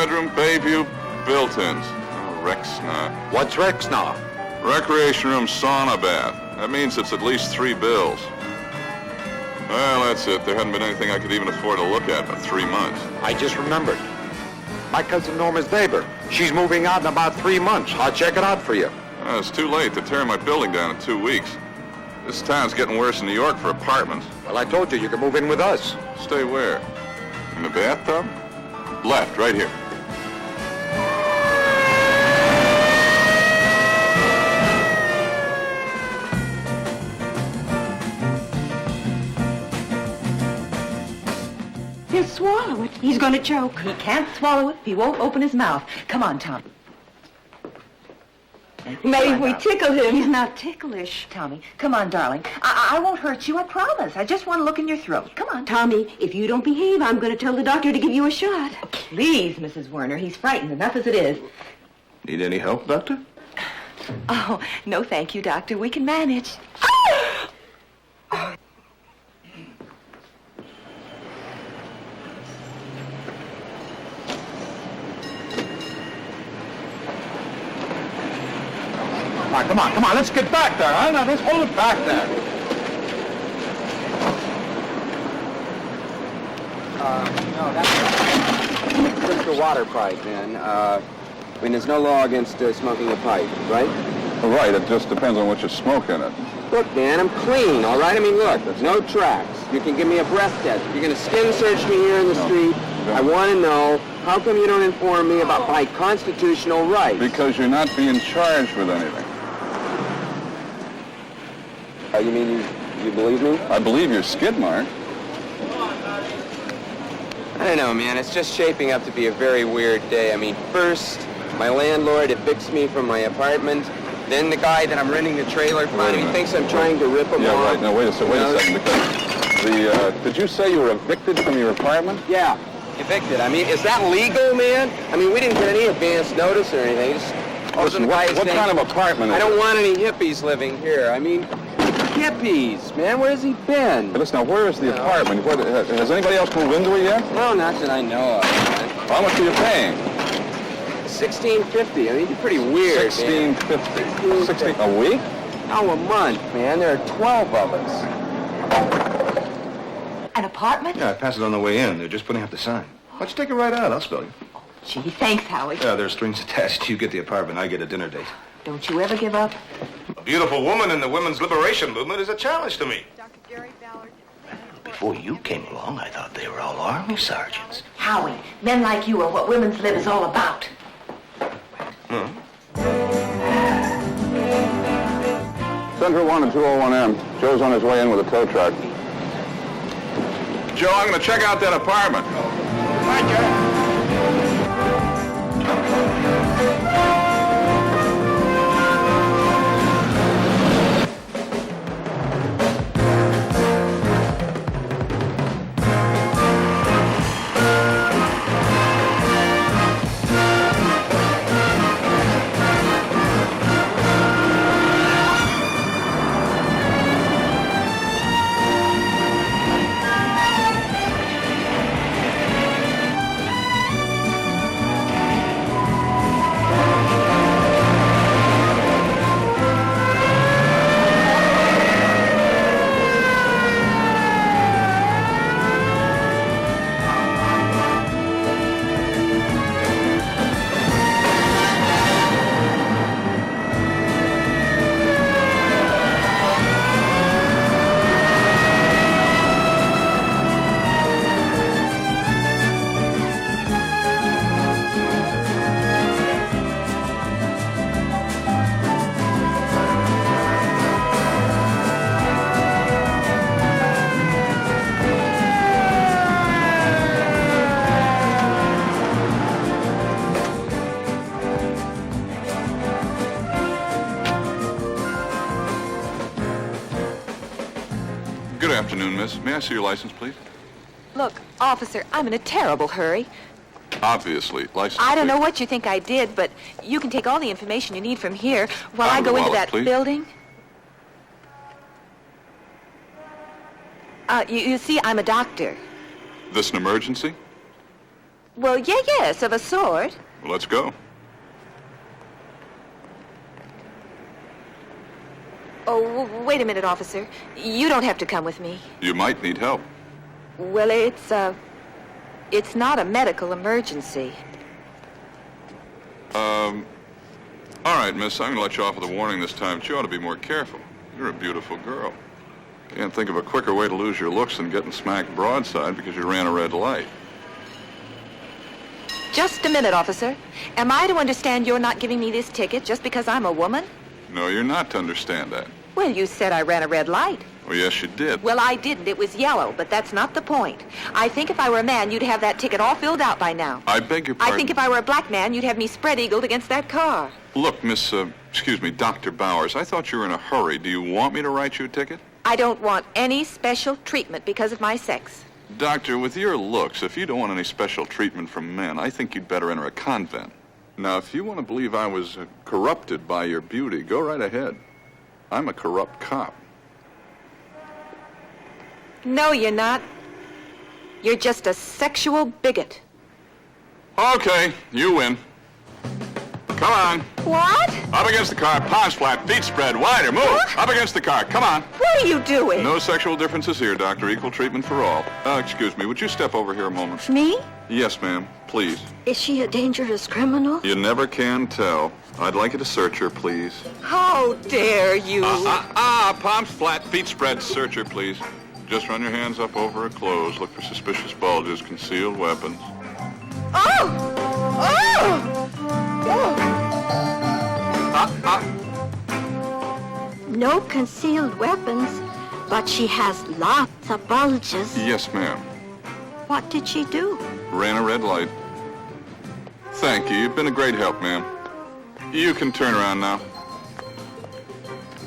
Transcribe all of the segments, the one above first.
bedroom, Bayview, built-ins. Oh, Rexna. What's Rexna? Recreation room, sauna, bath. That means it's at least 3 bills. Well, that's it. There hadn't been anything I could even afford to look at in 3 months. I just remembered. My cousin Norma's neighbor. She's moving out in about 3 months. I'll check it out for you. Well, it's too late to tear my building down in 2 weeks. This town's getting worse in New York for apartments. Well, I told you can move in with us. Stay where? In the bathtub? Left, right here. He'll swallow it. He's going to choke. He can't swallow it if he won't open his mouth. Come on, Tommy. Maybe if we tickle him. He's not ticklish. Tommy, come on, darling. I won't hurt you, I promise. I just want to look in your throat. Come on. Tommy, if you don't behave, I'm going to tell the doctor to give you a shot. Please, Mrs. Werner. He's frightened enough as it is. Need any help, Doctor? Oh, no thank you, Doctor. We can manage. Come on, let's get back there, huh? Now, let's hold it back there. No, that's just a water pipe, man. I mean, there's no law against smoking a pipe, right? Well, right, it just depends on what you smoke in it. Look, man, I'm clean, all right? I mean, look, there's no tracks. You can give me a breath test. You're going to skin search me here in the street. I want to know, how come you don't inform me about my constitutional rights? Because you're not being charged with anything. You mean you believe me? I believe your skid mark. I don't know, man. It's just shaping up to be a very weird day. I mean, first, my landlord evicts me from my apartment. Then the guy that I'm renting the trailer from, he thinks I'm trying to rip him off. Yeah, right. Now, wait a second. Because did you say you were evicted from your apartment? Yeah, evicted. I mean, is that legal, man? I mean, we didn't get any advance notice or anything. Listen, what kind of apartment is it? I don't want any hippies living here. I mean, hippies, man. Where's he been? Hey, listen, now, where is the apartment? Has anybody else moved into it yet? No, not that I know of, man. How much are you paying? $16.50. I mean, you're pretty weird, $16.50. 16 a week? Oh, a month, man. There are 12 of us. An apartment? Yeah, I passed it on the way in. They're just putting up the sign. Why don't you take it right out? I'll spell you. Gee, thanks, Howie. Yeah, there's strings attached. You get the apartment, I get a dinner date. Don't you ever give up? A beautiful woman in the women's liberation movement is a challenge to me. Dr. Gary Ballard. Before you came along, I thought they were all army sergeants. Howie, men like you are what women's lib is all about. Central 1 and 201M. Joe's on his way in with a tow truck. Joe, I'm going to check out that apartment. Hi, Joe. Good afternoon, miss. May I see your license, please? Look, officer, I'm in a terrible hurry. Obviously. License, I don't know please. what you think I did, but you can take all the information you need from here while I Out of go the into wallet, that please. building. You see, I'm a doctor. This an emergency? Well, yes, of a sort. Well, let's go. Oh, wait a minute, officer. You don't have to come with me. You might need help. Well, it's not a medical emergency. All right, miss, I'm going to let you off with a warning this time, but you ought to be more careful. You're a beautiful girl. Can't think of a quicker way to lose your looks than getting smacked broadside because you ran a red light. Just a minute, officer. Am I to understand you're not giving me this ticket just because I'm a woman? No, you're not to understand that. Well, you said I ran a red light. Well, yes, you did. Well, I didn't. It was yellow, but that's not the point. I think if I were a man, you'd have that ticket all filled out by now. I beg your pardon? I think if I were a black man, you'd have me spread-eagled against that car. Look, Miss, Dr. Bowers, I thought you were in a hurry. Do you want me to write you a ticket? I don't want any special treatment because of my sex. Doctor, with your looks, if you don't want any special treatment from men, I think you'd better enter a convent. Now, if you want to believe I was corrupted by your beauty, go right ahead. I'm a corrupt cop. No, you're not. You're just a sexual bigot. Okay, you win. Come on. What? Up against the car, palms flat, feet spread, wider, move. What? Up against the car, come on. What are you doing? No sexual differences here, Doctor. Equal treatment for all. Excuse me, would you step over here a moment? Me? Yes, ma'am, please. Is she a dangerous criminal? You never can tell. I'd like you to search her, please. How dare you? Palms flat, feet spread, search her, please. Just run your hands up over her clothes. Look for suspicious bulges, concealed weapons. Oh! Oh! No concealed weapons, but she has lots of bulges. Yes, ma'am. What did she do? Ran a red light. Thank you. You've been a great help, ma'am. You can turn around now.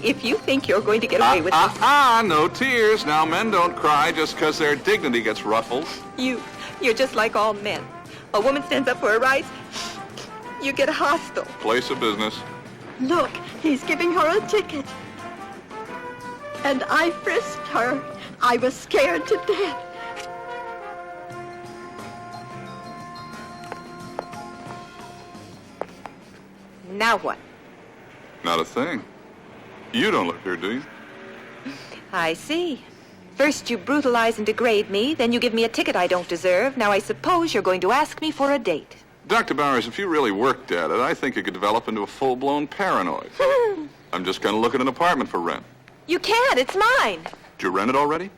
If you think you're going to get away with this... No tears. Now, men don't cry just because their dignity gets ruffled. You're just like all men. A woman stands up for her rights, you get hostile. Place of business. Look, he's giving her a ticket. And I frisked her. I was scared to death. Now what? Not a thing. You don't look here, do you? I see. First you brutalize and degrade me, then you give me a ticket I don't deserve. Now I suppose you're going to ask me for a date. Dr. Bowers, if you really worked at it, I think you could develop into a full-blown paranoid. I'm just going to look at an apartment for rent. You can't. It's mine. Did you rent it already?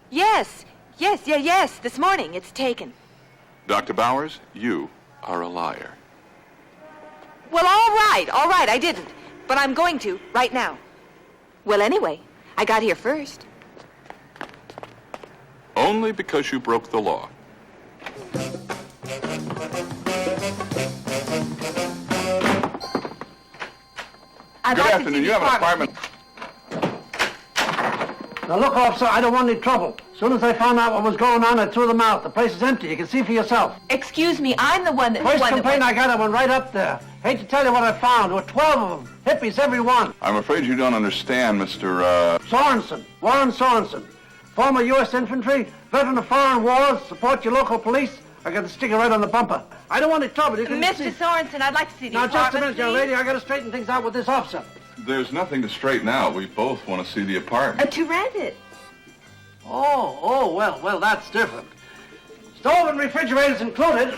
Yes. Yes. This morning. It's taken. Dr. Bowers, you are a liar. Well, all right. I didn't. But I'm going to, right now. Well, anyway, I got here first. Only because you broke the law. I'd Good like afternoon. To see You have an the apartment. Now, look, officer, I don't want any trouble. As soon as I found out what was going on, I threw them out. The place is empty. You can see for yourself. Excuse me, I'm the one that... First complaint I got, I went right up there. Hate to tell you what I found. There were 12 of them. Hippies, every one. I'm afraid you don't understand, Mr. Sorensen. Warren Sorensen. Former U.S. infantry, veteran of foreign wars, support your local police. I got the sticker right on the bumper. I don't want any trouble. You can see. Mr. Sorensen, I'd like to see the Now, apartment, just a minute, young please. lady. I got to straighten things out with this officer. There's nothing to straighten out. We both want to see the apartment. To rent it. Well, that's different. Stove and refrigerator's included.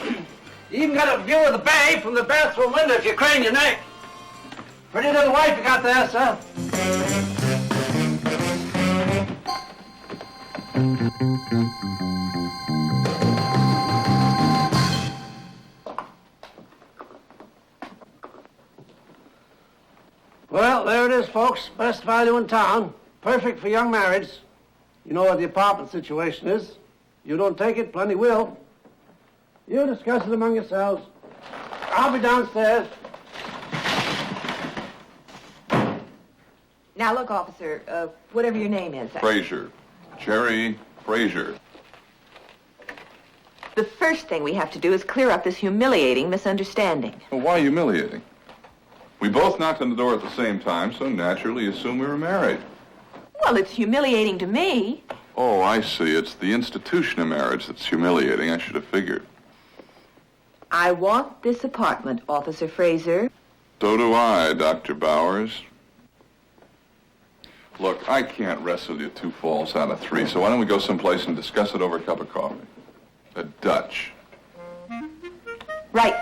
You even got a view of the bay from the bathroom window if you crane your neck. Pretty little wife you got there, sir. Well, there it is, folks. Best value in town. Perfect for young marrieds. You know what the apartment situation is. You don't take it, plenty will. You discuss it among yourselves. I'll be downstairs. Now, look, officer, whatever your name is. Frazier. Jerry Frazier. The first thing we have to do is clear up this humiliating misunderstanding. Well, why humiliating? We both knocked on the door at the same time, so naturally you assume we were married. Well, it's humiliating to me. Oh, I see. It's the institution of marriage that's humiliating. I should have figured. I want this apartment, Officer Fraser. So do I, Dr. Bowers. Look, I can't wrestle you 2 falls out of 3, so why don't we go someplace and discuss it over a cup of coffee? A Dutch. Right.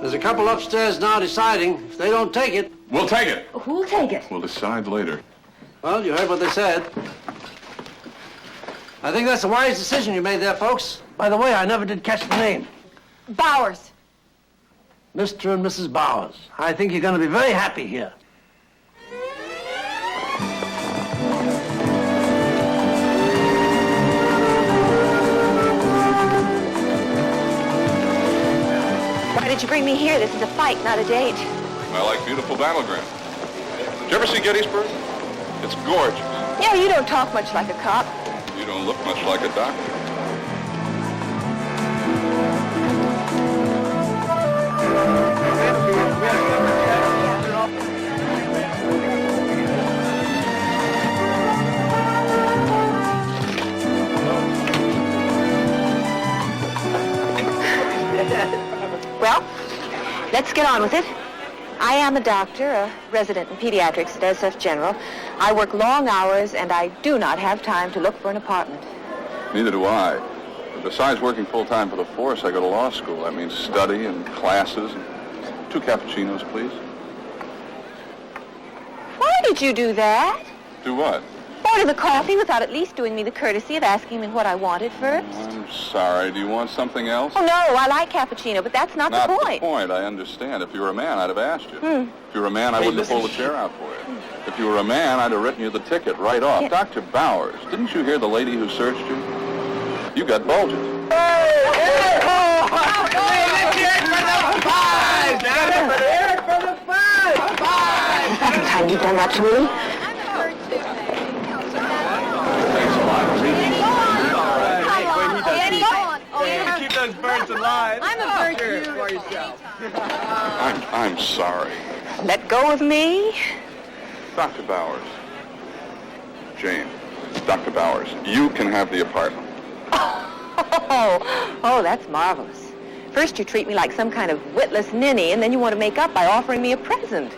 There's a couple upstairs now deciding. If they don't take it, We'll take it. Who'll take it? We'll decide later. well, you heard what they said. I think that's a wise decision you made there, folks. By the way, I never did catch the name. Bowers. Mr. and Mrs. Bowers. I think you're going to be very happy here. Why did you bring me here? This is a fight, not a date. I like beautiful battleground. Did you ever see Gettysburg? It's gorgeous. Yeah, you don't talk much like a cop. You don't look much like a doctor. Well, let's get on with it. I am a doctor, a resident in pediatrics at SF General. I work long hours, and I do not have time to look for an apartment. Neither do I. But besides working full-time for the force, I go to law school. That means study and classes. 2 cappuccinos, please. Why did you do that? Do what? Order the coffee without at least doing me the courtesy of asking me what I wanted first. I'm sorry. Do you want something else? Oh, no, I like cappuccino, but that's not the point. The point, I understand. If you were a man, I'd have asked you. If you were a man, I wouldn't have pulled the chair out for you. If you were a man, I'd have written you the ticket right off. Yeah. Dr. Bowers, didn't you hear the lady who searched you? You got bulges. Second time you've done that to me. Thanks a lot. Keep those birds alive. I'm a bird too. For yourself. I'm sorry. Let go of me. Dr. Bowers. Jane, Dr. Bowers, you can have the apartment. Oh, that's marvelous. First you treat me like some kind of witless ninny, and then you want to make up by offering me a present.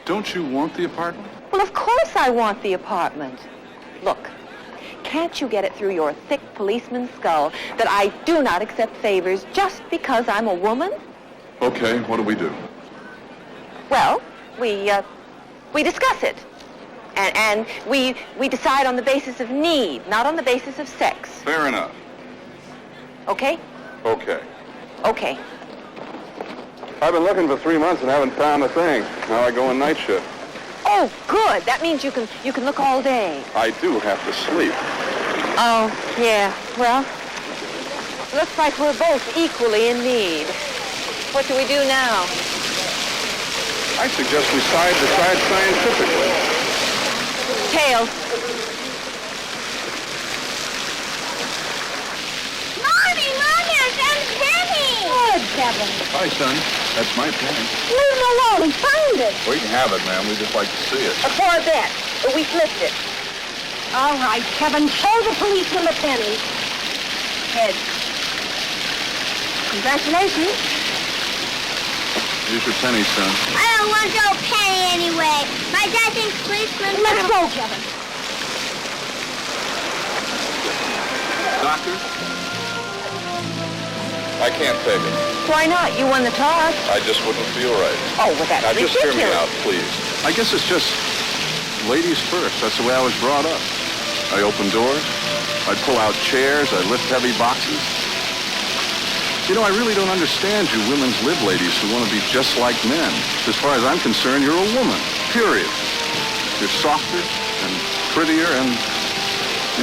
Don't you want the apartment? Well, of course I want the apartment. Look, can't you get it through your thick policeman's skull that I do not accept favors just because I'm a woman? Okay, what do we do? Well, we discuss it. And we decide on the basis of need, not on the basis of sex. Fair enough. Okay? Okay. Okay. I've been looking for 3 months and haven't found a thing. Now I go on night shift. Oh, good. That means you can look all day. I do have to sleep. Oh, yeah. Well, looks like we're both equally in need. What do we do now? I suggest we decide scientifically. Tails. Mommy, I found Penny. Good, Kevin. Hi, son. That's my penny. Leave him alone. Find it. We can have it, ma'am. We'd just like to see it. For a bet. We flipped it. All right, Kevin. Show the policeman the penny. Heads. Congratulations. Here's your penny, son. I don't want no penny anyway. My dad thinks policemen... Let's go, Kevin. Doctor? I can't take it. Why not? You won the toss. I just wouldn't feel right. Oh, well, that's Now, just hear me ridiculous. out, please. I guess it's just ladies first. That's the way I was brought up. I open doors. I'd pull out chairs. I'd lift heavy boxes. You know, I really don't understand you women's lib ladies who want to be just like men. As far as I'm concerned, you're a woman, period. You're softer and prettier and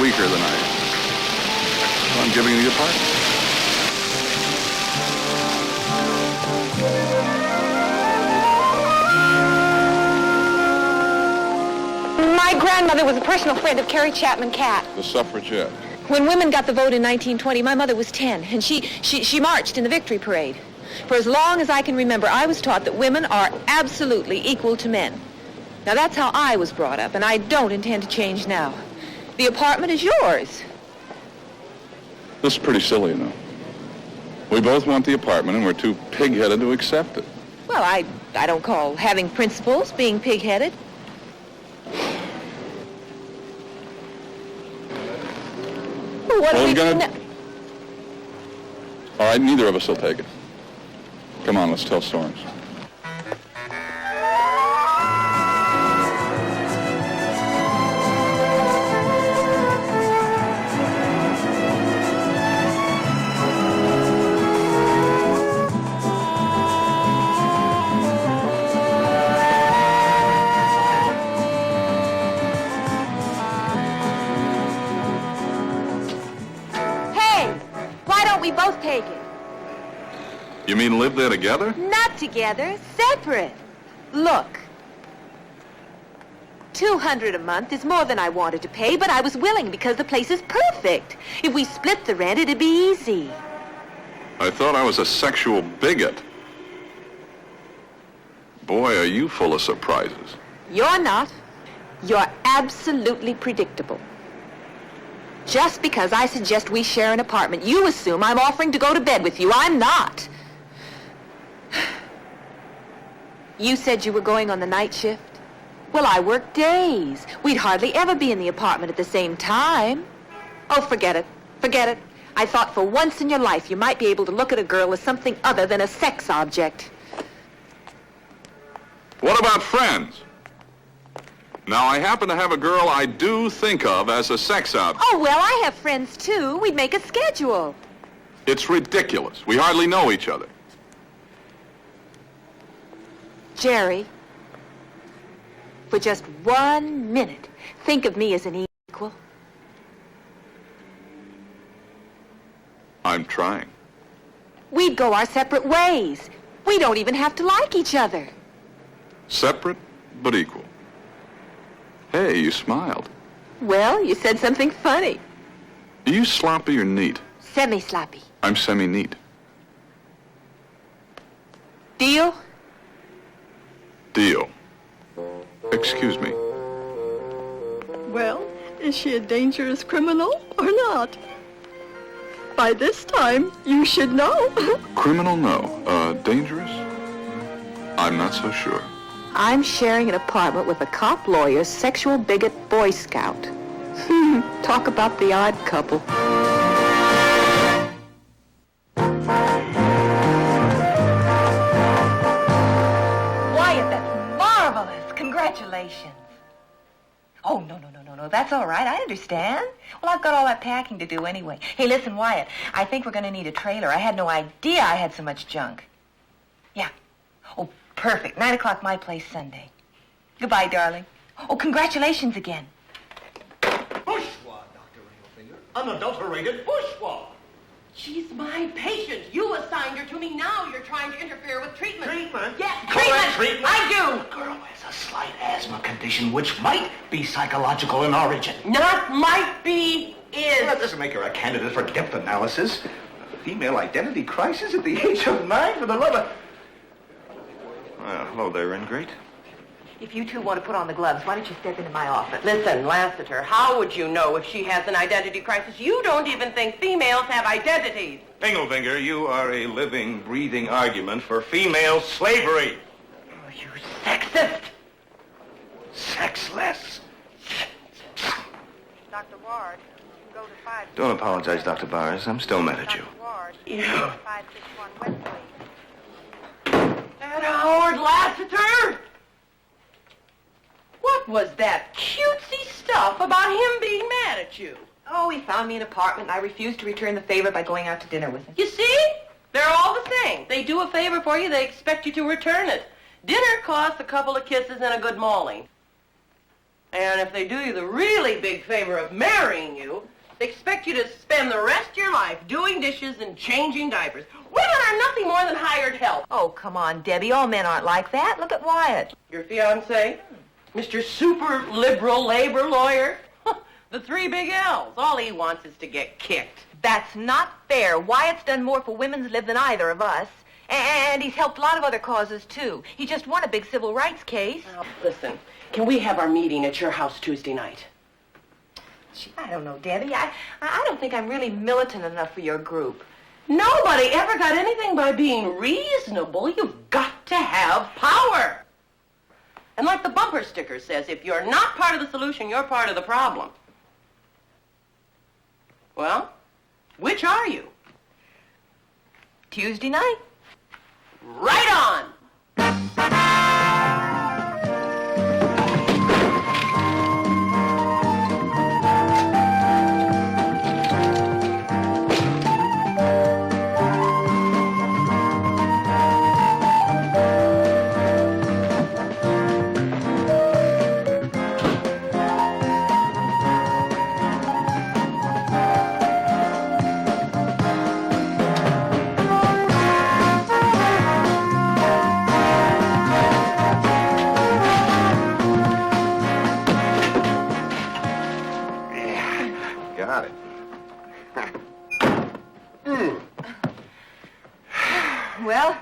weaker than I am. So I'm giving you the apartment. My grandmother was a personal friend of Carrie Chapman Catt. The suffragette. When women got the vote in 1920, my mother was 10, and she marched in the victory parade. For as long as I can remember, I was taught that women are absolutely equal to men. Now, that's how I was brought up, and I don't intend to change now. The apartment is yours. This is pretty silly, you know. We both want the apartment, and we're too pig-headed to accept it. Well, I don't call having principles being pig-headed. What are we gonna... All right, neither of us will take it. Come on, let's tell Sorens. We both take it. You mean live there together? Not together, separate. Look, $200 a month is more than I wanted to pay, but I was willing because the place is perfect. If we split the rent, it'd be easy. I thought I was a sexual bigot. Boy, are you full of surprises. You're not. You're absolutely predictable. Just because I suggest we share an apartment, you assume I'm offering to go to bed with you. I'm not. You said you were going on the night shift? Well, I work days. We'd hardly ever be in the apartment at the same time. Oh, forget it. Forget it. I thought for once in your life you might be able to look at a girl as something other than a sex object. What about friends? Now, I happen to have a girl I do think of as a sex object. Oh, well, I have friends, too. We'd make a schedule. It's ridiculous. We hardly know each other. Jerry, for just 1 minute, think of me as an equal. I'm trying. We'd go our separate ways. We don't even have to like each other. Separate, but equal. Hey, you smiled. Well, you said something funny. Are you sloppy or neat? Semi-sloppy. I'm semi-neat. Deal? Deal. Excuse me. Well, is she a dangerous criminal or not? By this time, you should know. Criminal, no. Dangerous? I'm not so sure. I'm sharing an apartment with a cop lawyer, sexual bigot, Boy Scout. Talk about the odd couple. Wyatt, that's marvelous. Congratulations. Oh, no. That's all right. I understand. Well, I've got all that packing to do anyway. Hey, listen, Wyatt, I think we're going to need a trailer. I had no idea I had so much junk. Yeah. Oh, perfect. 9 o'clock my place Sunday. Goodbye, darling. Oh, congratulations again. Bourgeois, Dr. Ringlefinger. Unadulterated bourgeois. She's my patient. You assigned her to me. Now you're trying to interfere with treatment. Treatment? Yes, Correct treatment. treatment. I do. The girl has a slight asthma condition which might be psychological in origin. Not might be, is. Well, that doesn't make her a candidate for depth analysis. A female identity crisis at the age of 9, for the love of... Well, hello there, Ingrate. If you two want to put on the gloves, why don't you step into my office? Listen, Lassiter, how would you know if she has an identity crisis? You don't even think females have identities. Ringlefinger, you are a living, breathing argument for female slavery. Oh, you sexist. Sexless. Dr. Ward, go to 5... Don't apologize, Dr. Barnes. I'm still mad at you. Ward, You. 561 Westlake. And Howard Lassiter? What was that cutesy stuff about him being mad at you? Oh, he found me an apartment, and I refused to return the favor by going out to dinner with him. You see? They're all the same. They do a favor for you, they expect you to return it. Dinner costs a couple of kisses and a good mauling. And if they do you the really big favor of marrying you, they expect you to spend the rest of your life doing dishes and changing diapers. Women are nothing more than hired help. Oh, come on, Debbie. All men aren't like that. Look at Wyatt. Your fiancé, Mr. Super Liberal Labor Lawyer, the 3 big L's. All he wants is to get kicked. That's not fair. Wyatt's done more for women's lib than either of us. And he's helped a lot of other causes, too. He just won a big civil rights case. Listen, can we have our meeting at your house Tuesday night? Gee, I don't know, Debbie. I don't think I'm really militant enough for your group. Nobody ever got anything by being reasonable. You've got to have power. And like the bumper sticker says, if you're not part of the solution, you're part of the problem. Well, which are you? Tuesday night. Right on! Got it. Well,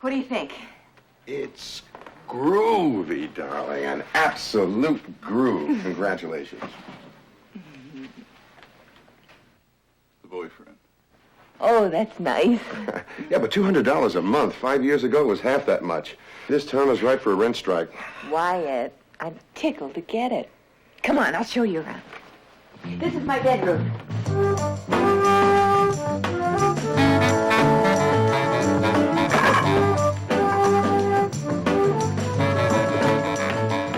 what do you think? It's groovy, darling. An absolute groove. Congratulations. The boyfriend. Oh, that's nice. Yeah, but $200 a month 5 years ago was half that much. This town is ripe for a rent strike. Wyatt, I'm tickled to get it. Come on, I'll show you around. This is my bedroom.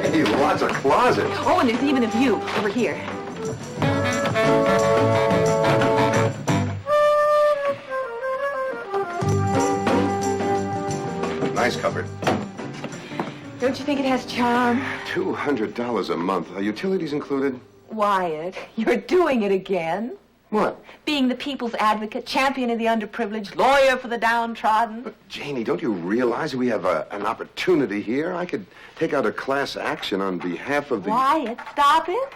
Hey, lots of closets. Oh, and there's even a view over here. Nice cupboard. Don't you think it has charm? $200 a month. Are utilities included? Wyatt, you're doing it again. What? Being the people's advocate, champion of the underprivileged, lawyer for the downtrodden. But, Janie, don't you realize we have an opportunity here? I could take out a class action on behalf of the... Wyatt, stop it.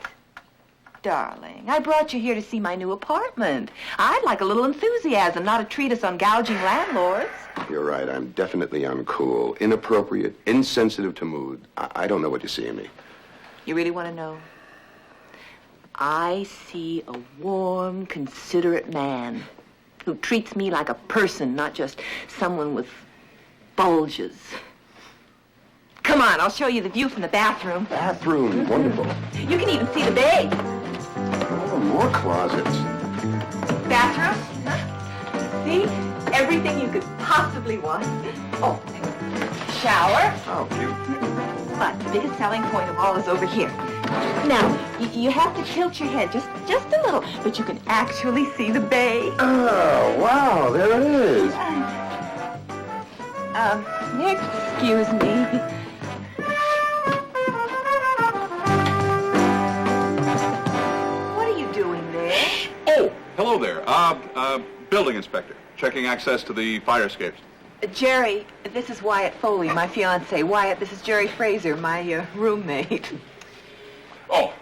Darling, I brought you here to see my new apartment. I'd like a little enthusiasm, not a treatise on gouging landlords. You're right. I'm definitely uncool, inappropriate, insensitive to mood. I don't know what you see in me. You really want to know? I see a warm, considerate man who treats me like a person, not just someone with bulges. Come on, I'll show you the view from the bathroom. Bathroom, wonderful. You can even see the bay. Oh, more closets. Bathroom? Huh? See? Everything you could possibly want. Oh, shower. Oh, cute. But the biggest selling point of all is over here. Now, you have to tilt your head just a little, but you can actually see the bay. Oh, wow, there it is. Excuse me. What are you doing there? Oh, hello there. Building inspector. Checking access to the fire escapes. Jerry, this is Wyatt Foley, my fiancé. Wyatt, this is Jerry Fraser, my roommate. Oh.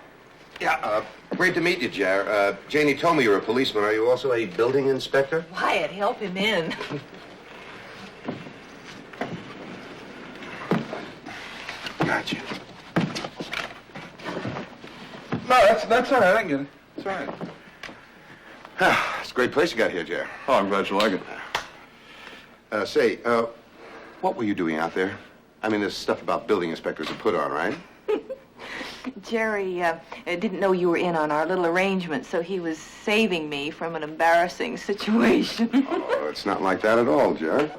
Yeah, great to meet you, Jer. Janie told me you're a policeman. Are you also a building inspector? Wyatt, help him in. Gotcha. No, that's all right. I can get it. It's all right. It's a great place you got here, Jer. Oh, I'm glad you like it. Say, what were you doing out there? I mean, there's stuff about building inspectors are put on, right? Jerry didn't know you were in on our little arrangement, so he was saving me from an embarrassing situation. Oh, it's not like that at all, Jer.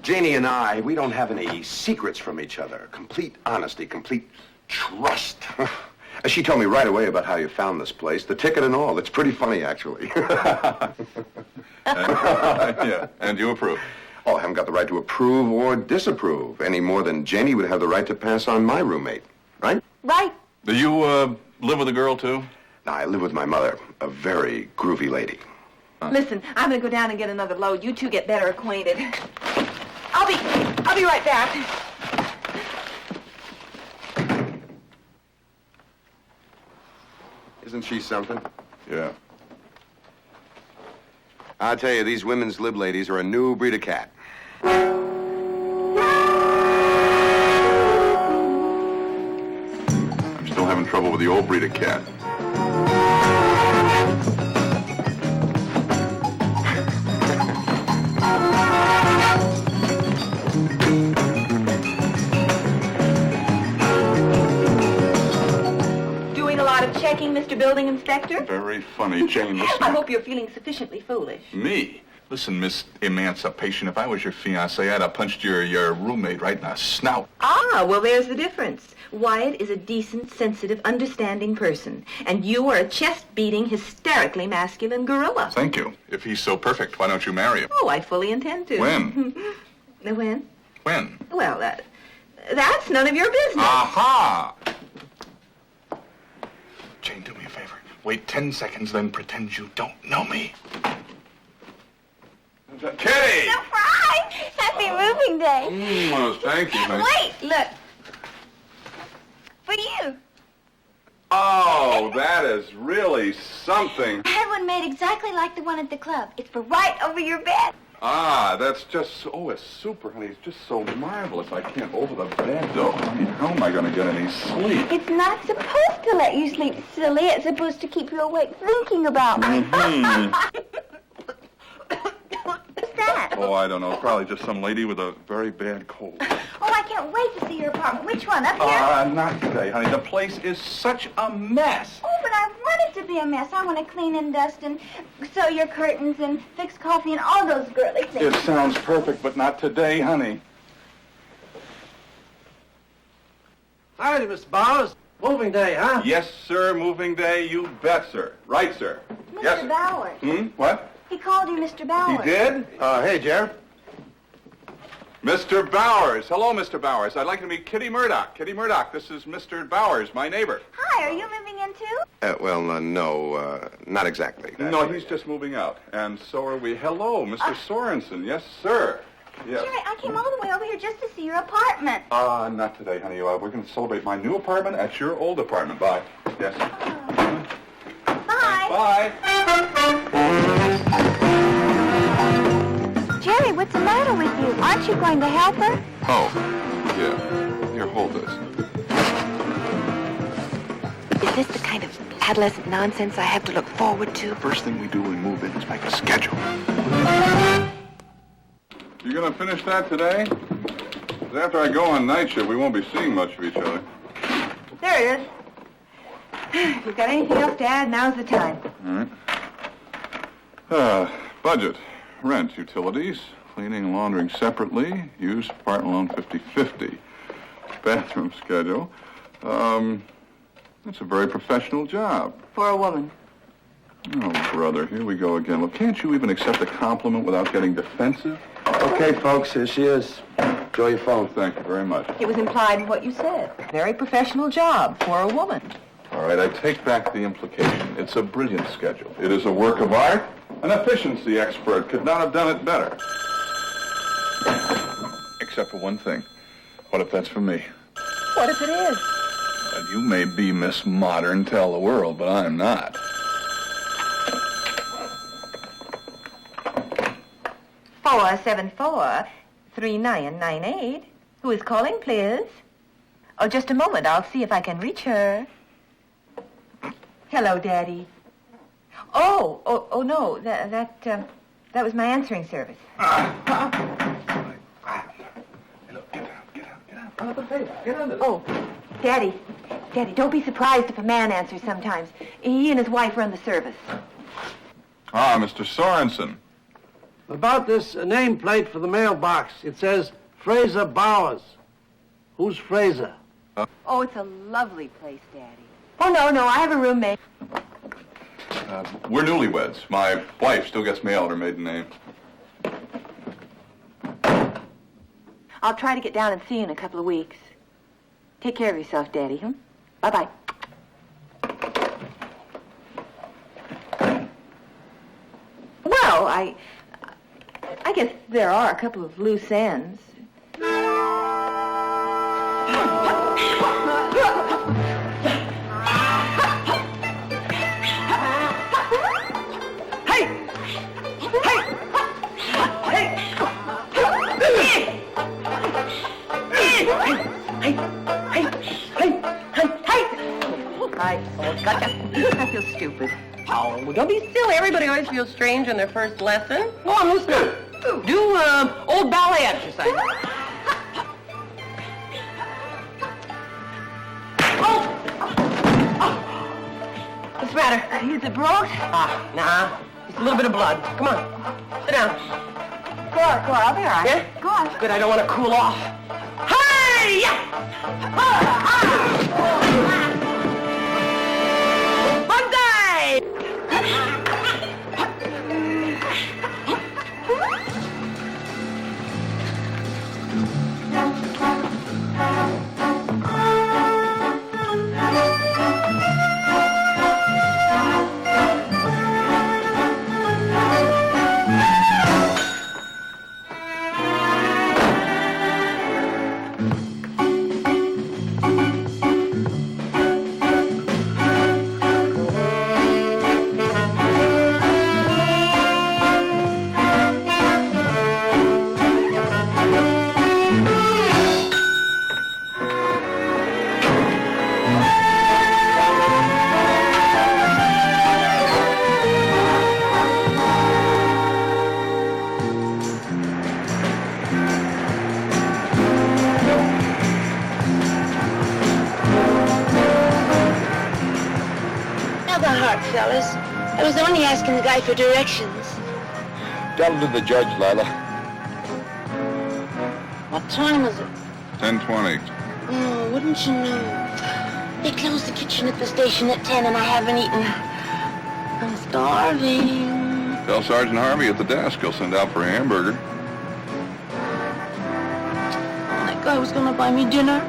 Janie and I, we don't have any secrets from each other. Complete honesty, complete trust. She told me right away about how you found this place, the ticket and all. It's pretty funny, actually. Yeah, and you approve. Oh, I haven't got the right to approve or disapprove, any more than Janie would have the right to pass on my roommate, right? Right. Do you, live with a girl, too? No, I live with my mother, a very groovy lady. Listen, I'm going to go down and get another load. You two get better acquainted. I'll be right back. Isn't she something? Yeah. I'll tell you, these women's lib ladies are a new breed of cat. I'm still having trouble with the old breed of cat. Doing a lot of checking, Mr. Building Inspector? Very funny, Jane. Listen. I hope you're feeling sufficiently foolish. Me? Listen, Miss Emancipation, if I was your fiancé, I'd have punched your roommate right in the snout. Ah, well, there's the difference. Wyatt is a decent, sensitive, understanding person, and you are a chest-beating, hysterically masculine gorilla. Thank you. If he's so perfect, why don't you marry him? Oh, I fully intend to. When? When? When? Well, that's none of your business. Aha! Jane, do me a favor. Wait 10 seconds, then pretend you don't know me. Kitty! Surprise! Happy moving day. Well, thank you, honey. Wait, look. For you. Oh, that is really something. I had one made exactly like the one at the club. It's for right over your bed. Ah, that's just, it's super, honey. It's just so marvelous. I can't over the bed, though. I mean, how am I going to get any sleep? It's not supposed to let you sleep, silly. It's supposed to keep you awake thinking about me. What's that? Oh, I don't know. Probably just some lady with a very bad cold. Oh, I can't wait to see your apartment. Which one? Up here? Not today, honey. The place is such a mess. Oh, but I want it to be a mess. I want to clean and dust and sew your curtains and fix coffee and all those girly things. It sounds perfect, but not today, honey. Howdy, Mr. Bowers. Moving day, huh? Yes, sir. Moving day. You bet, sir. Right, sir. Mr. Yes, sir. Bowers. What? He called you Mr. Bowers. He did? Hey, Jer. Mr. Bowers. Hello, Mr. Bowers. I'd like to meet Kitty Murdoch. Kitty Murdoch, this is Mr. Bowers, my neighbor. Hi, are you moving in too? No, not exactly. No, he's just moving out. And so are we. Hello, Mr. Sorensen. Yes, sir. Yes. Jerry, I came all the way over here just to see your apartment. Not today, honey. We're going to celebrate my new apartment at your old apartment. Bye. Yes. Bye. Bye. Jerry, what's the matter with you? Aren't you going to help her? Oh, yeah. Here, hold this. Is this the kind of adolescent nonsense I have to look forward to? First thing we do when we move in is make a schedule. You going to finish that today? 'Cause after I go on night shift, we won't be seeing much of each other. There it is. If you've got anything else to add, now's the time. All right. Budget. Rent, utilities, cleaning and laundering separately, use, apartment loan 50-50. Bathroom schedule. It's a very professional job. For a woman. Oh, brother, here we go again. Look, can't you even accept a compliment without getting defensive? Okay, folks, here she is. Enjoy your phone. Thank you very much. It was implied in what you said. Very professional job for a woman. All right, I take back the implication. It's a brilliant schedule. It is a work of art. An efficiency expert could not have done it better. Except for one thing. What if that's for me? What if it is? And you may be Miss Modern, tell the world, but I'm not. Four 3998. Who is calling, please? Oh, just a moment. I'll see if I can reach her. Hello, Daddy. Oh, no. That was my answering service. Get out. Out of the table. Get under this. Oh, Daddy, don't be surprised if a man answers sometimes. He and his wife run the service. Mr. Sorensen. About this nameplate for the mailbox, it says Fraser Bowers. Who's Fraser? Oh, it's a lovely place, Daddy. Oh, no, I have a roommate. We're newlyweds. My wife still gets mail at her maiden name. I'll try to get down and see you in a couple of weeks. Take care of yourself, Daddy, Bye-bye. Well, I guess there are a couple of loose ends. Hey! stupid. Oh, don't be silly. Everybody always feels strange in their first lesson. Go on, listen. Do old ballet exercise. What's the matter? Is it broke? Nah. Just a little bit of blood. Come on. Sit down. Go on, I'll be all right. Yeah? Go on. Good, I don't want to cool off. Hey! Fellas, I was only asking the guy for directions. Tell him to the judge, Lila. What time is it? 10:20. Oh, wouldn't you know? They close the kitchen at the station at 10 and I haven't eaten. I'm starving. Tell Sergeant Harvey at the desk. He'll send out for a hamburger. That guy was going to buy me dinner.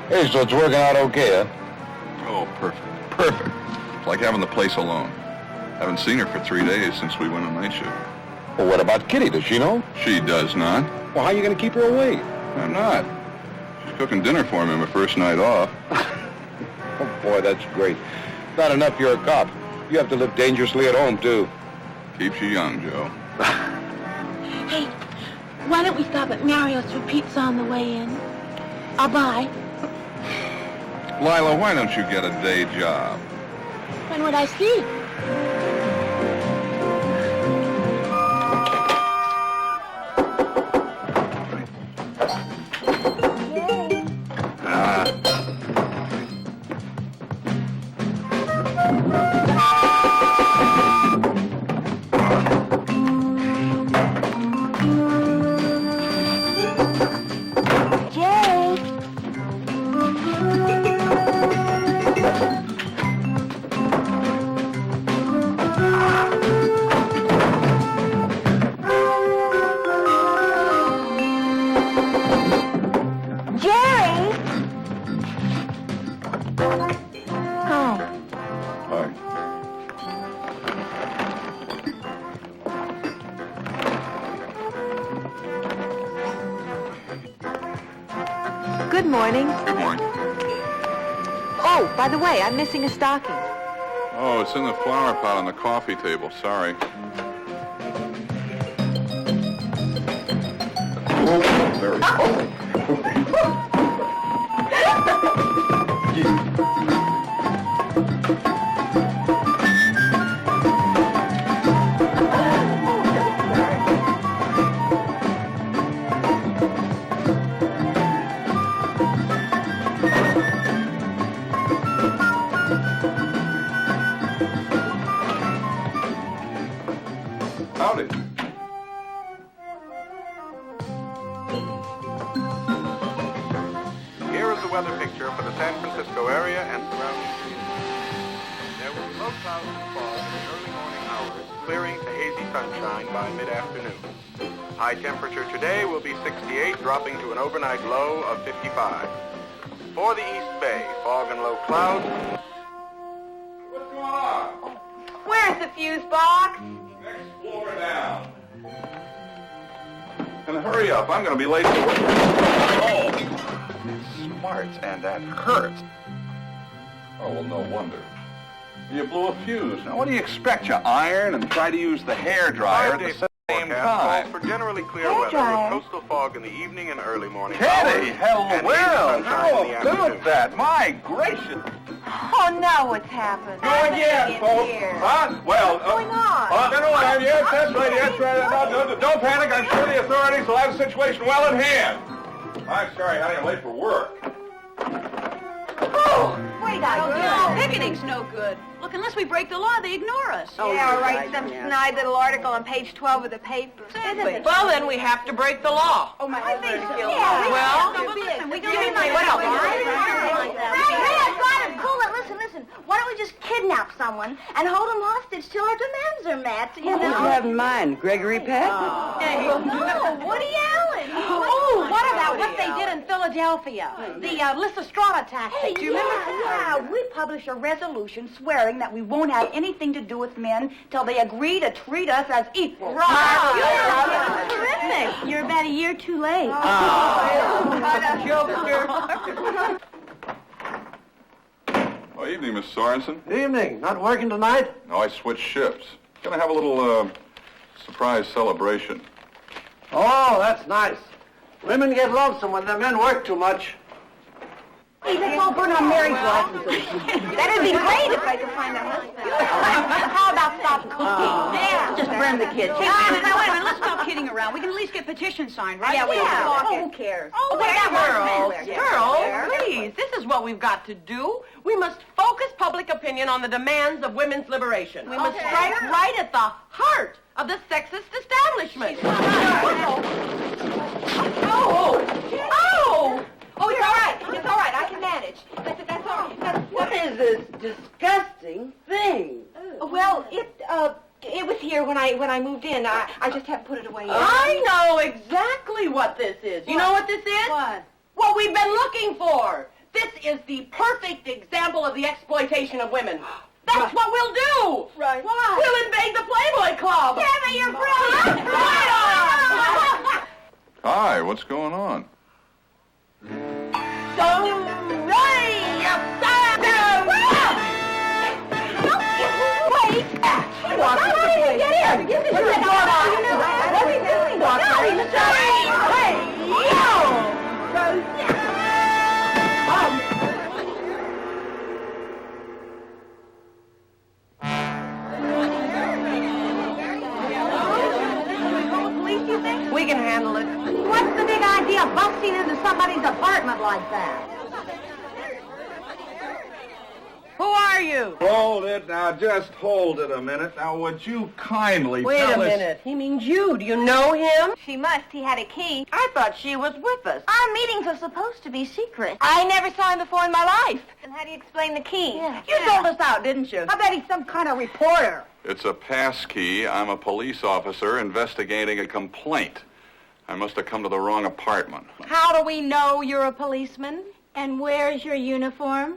Hey, so it's working out okay, huh? Oh, perfect. Perfect. It's like having the place alone. Haven't seen her for 3 days since we went on night shift. Well, what about Kitty? Does she know? She does not. Well, how are you going to keep her away? I'm not. She's cooking dinner for me my first night off. Oh, boy, that's great. Not enough you're a cop. You have to live dangerously at home, too. Keeps you young, Joe. Hey, why don't we stop at Mario's for pizza on the way in? I'll buy. Lila, why don't you get a day job? When would I sleep? Good morning. Good morning. Oh, by the way, I'm missing a stocking. Oh, it's in the flower pot on the coffee table. Sorry. Very sorry. Howdy. Here is the weather picture for the San Francisco area and surrounding cities. There will be low clouds and fog in the early morning hours, clearing to hazy sunshine by mid-afternoon. High temperature today will be 68, dropping to an overnight low of 55. For the East Bay, fog and low clouds. What's going on? Where's the fuse box? Next floor down. And hurry up, I'm going to be late for work. Oh, smarts, and that hurts. Oh, well, no wonder. You blew a fuse. Now, what do you expect? You iron and try to use the hair dryer. Same Forecast time. for generally clear Hair weather dryer. with coastal fog in the evening and early morning Teddy, hours. hello. And Well, sunshine how in the afternoon. about that? My gracious. Oh, now what's happened? Go again, folks. Huh? Well, What's going on? no, yes, that's right, yes, right. No, don't panic. I'm sure the authorities will have the situation well in hand. I'm sorry, honey, I'm late for work. Oh, wait, No, picketing's no good. Look, unless we break the law, they ignore us. Yeah, write some snide little article on page 12 of the paper. Well, then we have to break the law. Oh, my husband's killed. Well, listen, we give me my help. Listen. Why don't we just kidnap someone and hold them hostage till our demands are met, you know? have in mind? Gregory Peck? No, Woody Allen. Oh, what about what they did in Philadelphia? The Lysistrata tactic. Do you remember? Yeah, we published a resolution swearing that we won't have anything to do with men till they agree to treat us as equals. Right. Terrific. You're about a year too late. Jokester. Oh, evening, Miss Sorensen. Evening. Not working tonight? No, I switched shifts. Gonna have a little, surprise celebration. Oh, that's nice. Women get lonesome when their men work too much. Hey, let's all burn on Mary's licenses. That'd be great if I could find a husband. How about stop cooking? Yeah. Just burn the kids. Hey, wait a minute, let's stop kidding around. We can at least get petitions signed, right? Yeah, we can talk Oh, it. who cares? Oh, wait, wait, girls, Yeah. please. This is what we've got to do. We must focus public opinion on the demands of women's liberation. We must strike right at the heart of the sexist establishment. Oh, it's all right. It's all right. I can manage. That's all right. What is this disgusting thing? Well, it was here when I moved in. I just haven't put it away yet. I know exactly what this is. You know what this is? What? What we've been looking for. This is the perfect example of the exploitation of women. That's what we'll do. Right. Why? We'll invade the Playboy Club. Tammy, you're brilliant. Right on. Hi, what's going on? We can handle it. What's the big idea of busting into somebody's apartment like that? Who are you? Hold it now, just hold it a minute. Now, would you kindly Wait tell a us... minute. He means you. Do you know him? She must. He had a key. I thought she was with us. Our meetings are supposed to be secret. I never saw him before in my life. And how do you explain the key? You sold us out, didn't you? I bet he's some kind of reporter. It's a pass key. I'm a police officer investigating a complaint. I must have come to the wrong apartment. How do we know you're a policeman? And where's your uniform?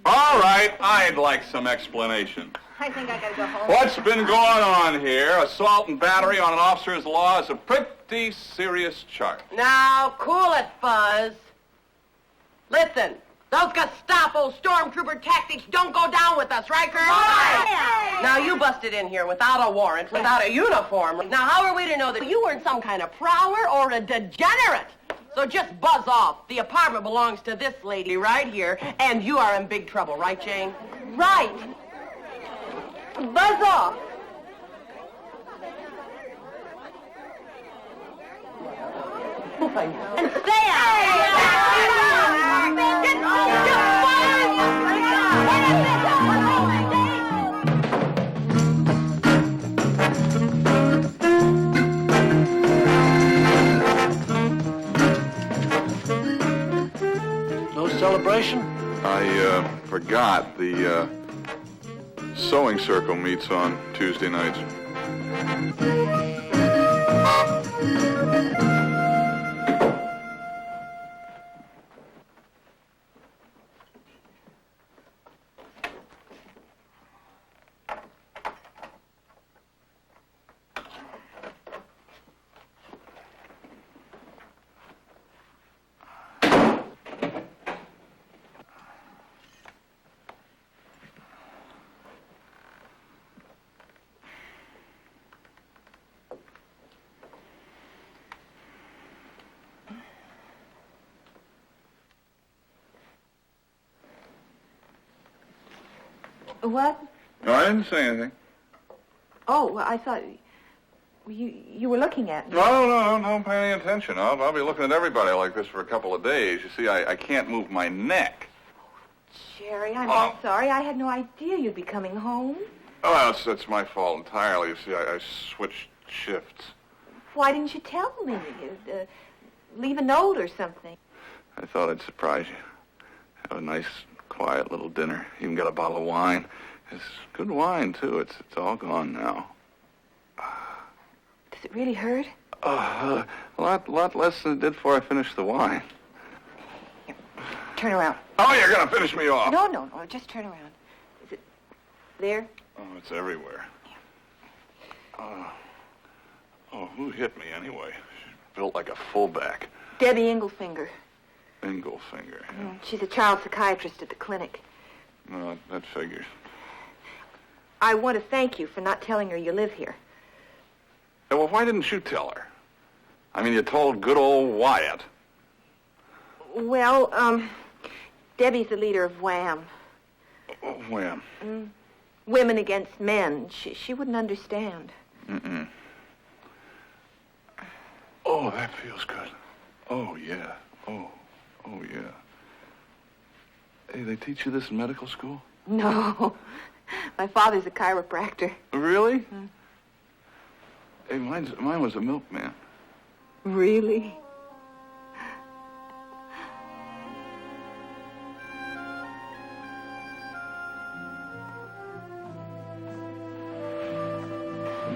All right, I'd like some explanation. I think I gotta go home. What's been going on here? Assault and battery on an officer's law is a pretty serious charge. Now, cool it, Fuzz. Listen, those Gestapo stormtrooper tactics don't go down with us, right, girl? Right. Now, you busted in here without a warrant, without a uniform. Now, how are we to know that you weren't some kind of prowler or a degenerate? So just buzz off. The apartment belongs to this lady right here, and you are in big trouble, right, Jane? Right. Buzz off. And stay No celebration? I forgot the sewing circle meets on Tuesday nights. What? No, I didn't say anything. Oh, well, I thought you were looking at me. No, don't pay any attention. I'll be looking at everybody like this for a couple of days. You see, I can't move my neck. Jerry, I'm sorry. I had no idea you'd be coming home. Oh, that's my fault entirely. You see, I switched shifts. Why didn't you tell me? Leave a note or something. I thought I'd surprise you. Have a nice, quiet little dinner. Even got a bottle of wine. It's good wine, too. It's all gone now. Does it really hurt? A lot less than it did before I finished the wine. Here, turn around. Oh, you're going to finish me off. No, just turn around. Is it there? Oh, it's everywhere. Who hit me anyway? She's built like a fullback. Debbie Inglefinger. Inglefinger, yeah. She's a child psychiatrist at the clinic. No, that figures. I want to thank you for not telling her you live here. Yeah, well, why didn't you tell her? I mean, you told good old Wyatt. Well, Debbie's the leader of Wham. Wham? Women Against Men. She wouldn't understand. Mm-mm. Oh, that feels good. Oh, yeah. Oh, yeah. Hey, they teach you this in medical school? No. My father's a chiropractor. Really? Hey, mine was a milkman. Really?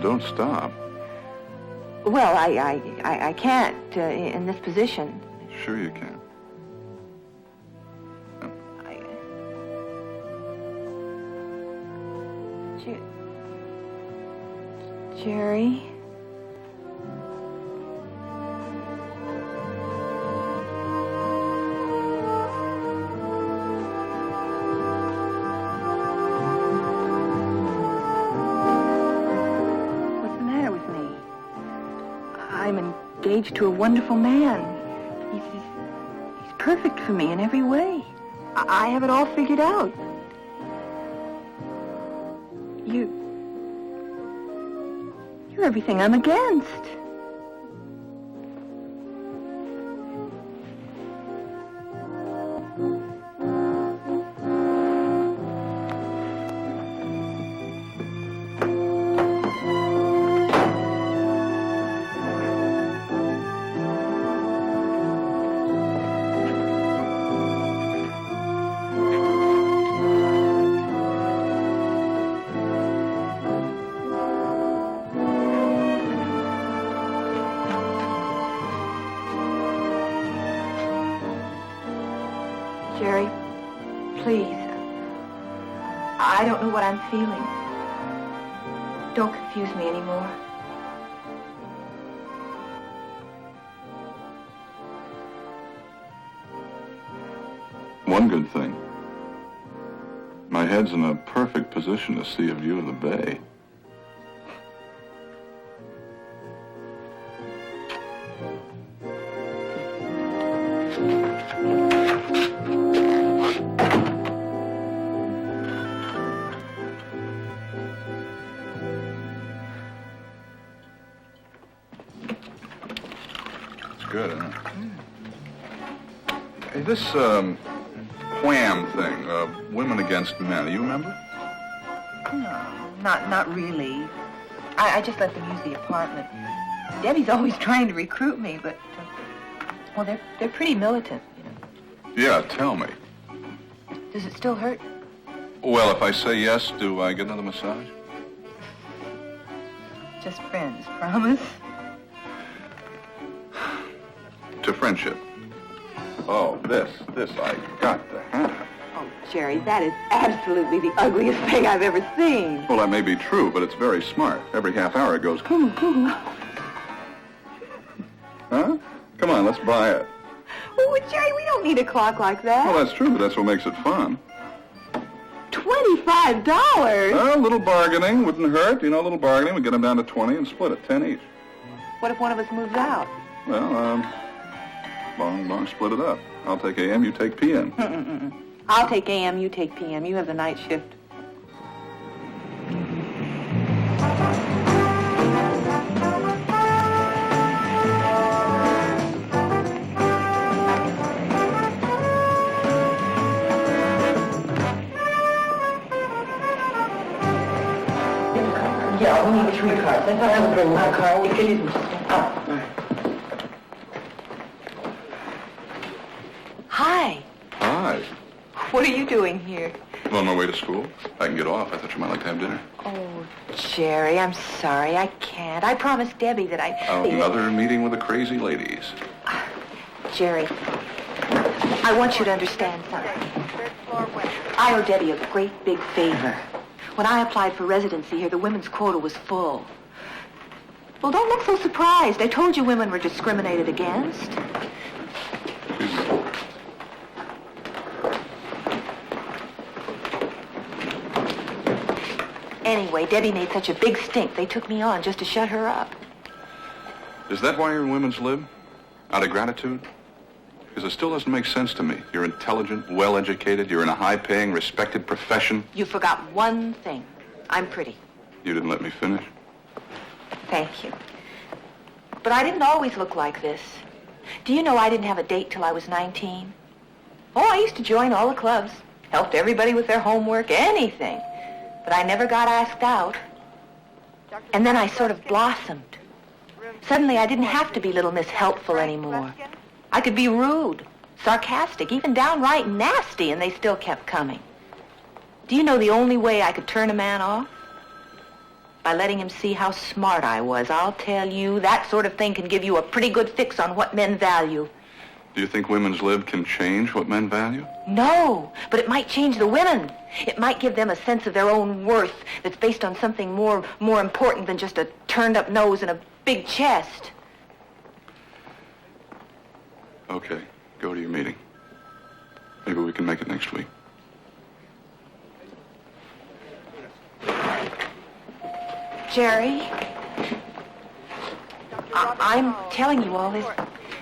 Don't stop. Well, I can't in this position. Sure you can. Jerry? What's the matter with me? I'm engaged to a wonderful man. He's perfect for me in every way. I have it all figured out. You're everything I'm against. Jerry, please. I don't know what I'm feeling. Don't confuse me anymore. One good thing. My head's in a perfect position to see a view of the bay. Good, huh? Hey, this, Wham thing, Women Against Men, you remember? No, not really. I just let them use the apartment. Debbie's always trying to recruit me, but, well, they're pretty militant, you know. Yeah, tell me. Does it still hurt? Well, if I say yes, do I get another massage? Just friends, promise? To friendship. Oh, this I got to have. Oh, Jerry, that is absolutely the ugliest thing I've ever seen. Well, that may be true, but it's very smart. Every half hour it goes, coo, coo. Huh? Come on, let's buy it. Oh, Jerry, we don't need a clock like that. Well, that's true, but that's what makes it fun. $25? A little bargaining wouldn't hurt. You know, a little bargaining. We get them down to 20 and split it, 10 each. What if one of us moves out? Well, bong, split it up. I'll take AM, you take PM. I'll take AM, you take PM. You have the night shift. Yeah, we need 3 cars. I thought I would bring my car. We could use them. Hi. Hi. What are you doing here? I'm on my way to school. I can get off. I thought you might like to have dinner. Oh, Jerry, I'm sorry. I can't. I promised Debbie that I... Another meeting with the crazy ladies. Jerry, I want you to understand something. I owe Debbie a great big favor. When I applied for residency here, the women's quota was full. Well, don't look so surprised. I told you women were discriminated against. Anyway, Debbie made such a big stink, they took me on just to shut her up. Is that why you're in women's lib? Out of gratitude? Because it still doesn't make sense to me. You're intelligent, well-educated, you're in a high-paying, respected profession. You forgot one thing. I'm pretty. You didn't let me finish. Thank you. But I didn't always look like this. Do you know I didn't have a date till I was 19? Oh, I used to join all the clubs, helped everybody with their homework, anything. But I never got asked out. And then I sort of blossomed. Suddenly I didn't have to be little Miss Helpful anymore. I could be rude, sarcastic, even downright nasty, and they still kept coming. Do you know the only way I could turn a man off? By letting him see how smart I was. I'll tell you, that sort of thing can give you a pretty good fix on what men value. Do you think women's lib can change what men value? No, but it might change the women. It might give them a sense of their own worth that's based on something more important than just a turned-up nose and a big chest. Okay, go to your meeting. Maybe we can make it next week. Jerry, I'm telling you all this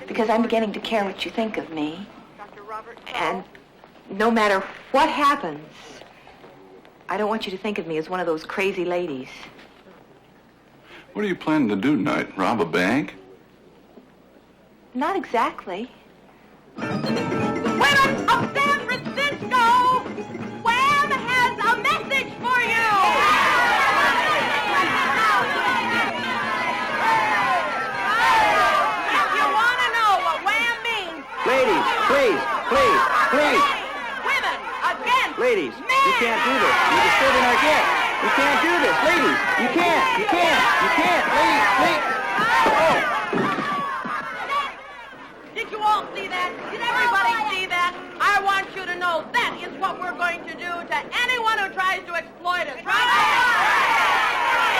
because I'm beginning to care what you think of me. And no matter what happens, I don't want you to think of me as one of those crazy ladies. What are you planning to do tonight? Rob a bank? Not exactly. Women of San Francisco, Wham has a message for you! If you want to know what Wham means... Ladies, please. Women against Ladies, men! you can't do this. You're disturbing our guests. You can't do this. Ladies, you can't. Ladies. Oh. Did you all see that? Did everybody see that? I want you to know that is what we're going to do to anyone who tries to exploit us, right?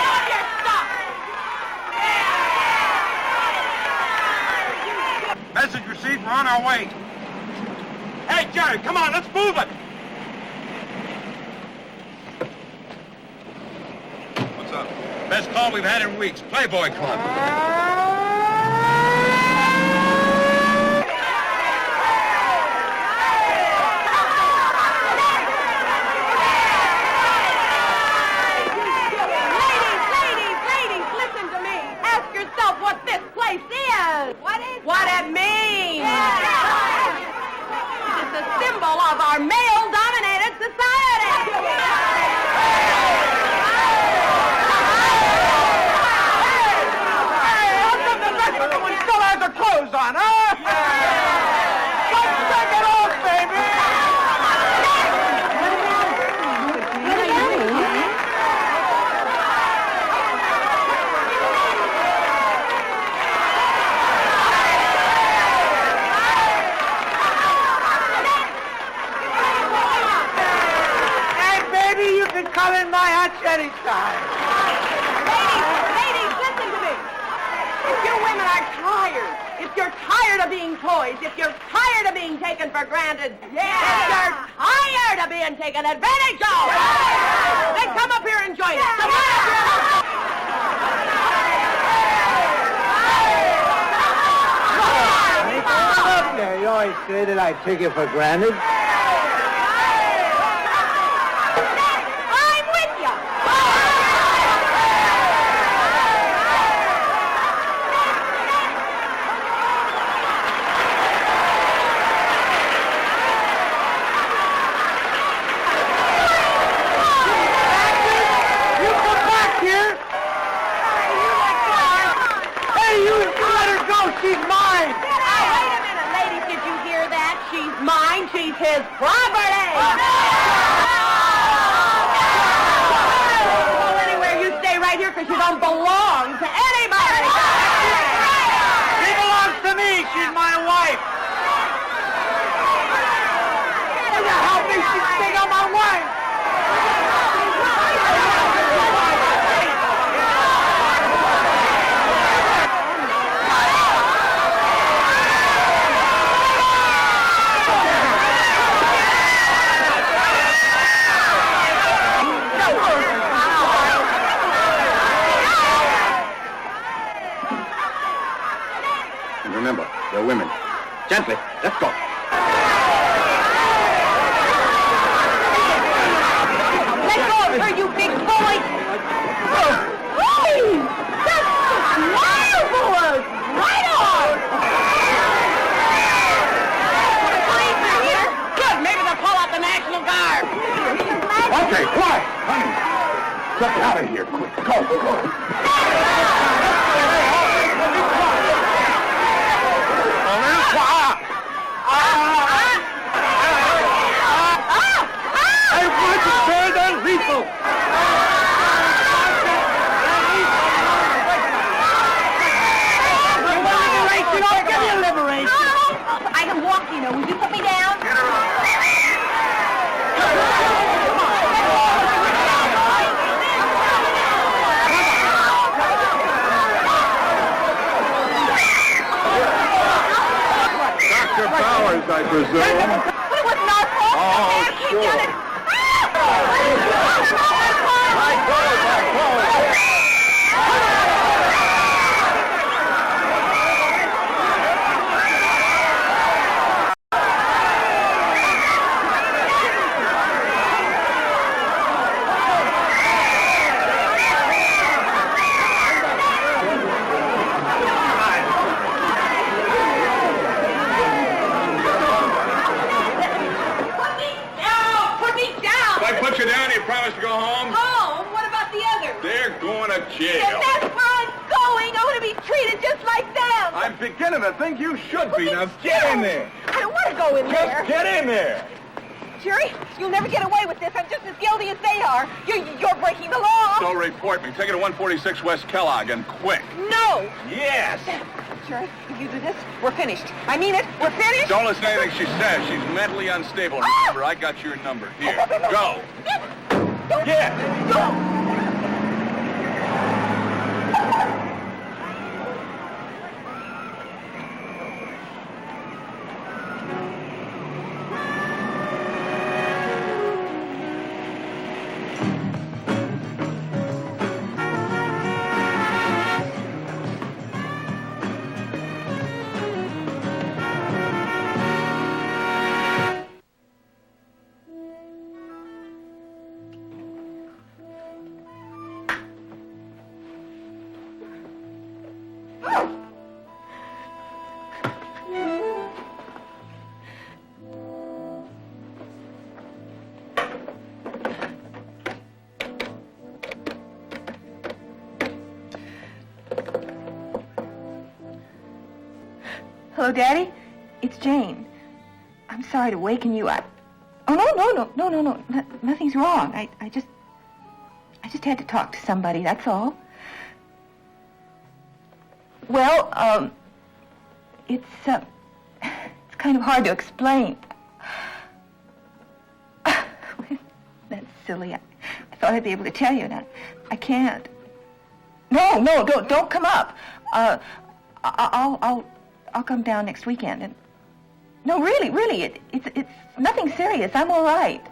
All your stuff! Message received. We're on our way. Hey, Jerry, come on, let's move it. What's up? Best call we've had in weeks. Playboy Club. Ladies, listen to me. Ask yourself what this place is. What it means. It's a symbol of our male-dominated society. Everyone still has their clothes on, huh? Let's take it off, baby! Hey, baby, you can come in my hutch anytime. Ladies, listen to me. If you women are tired, if you're tired of being toys, if you're tired of being taken for granted, if you're tired of being taken advantage of, then come up here and join us. Come on up here. Up there, you always say that I take it for granted. I'm with you. his property! Well, anyway, you stay right here because you don't belong to anybody! She belongs to me. She's my wife. Can you help me? She's staying on my wife. And remember, they're women. Gently. Let's go. Let go of her, you big boy! Hey! That's marvelous! Right on! The police are here! Good, maybe they'll call out the National Guard! Okay, quiet. Honey, get out of here, quick. Go, go. I can walk, you know. Would you put me down? Dr. Bowers, I presume. But it was not fault. Oh, sure. Put you down? You promised to go home? Home? What about the others? They're going to jail. And that's where I'm going. I want to be treated just like them. I'm beginning to think you should be. Now get in there. I don't want to go in there. Just get in there. Jerry, you'll never get away with this. I'm just as guilty as they are. You're breaking the law. So report me. Take it to 146 West Kellogg and quick. No. Yes. Jerry, if you do this, we're finished. I mean it. We're finished. Don't listen to anything she says. She's mentally unstable. Remember, I got your number. Here, go. Yeah. Go. Hello, Daddy? It's Jane. I'm sorry to waken you. No. Nothing's wrong. I just had to talk to somebody, that's all. Well, it's kind of hard to explain. That's silly. I thought I'd be able to tell you, and I can't. No, don't come up. I'll come down next weekend. And no, really, it's nothing serious. I'm all right.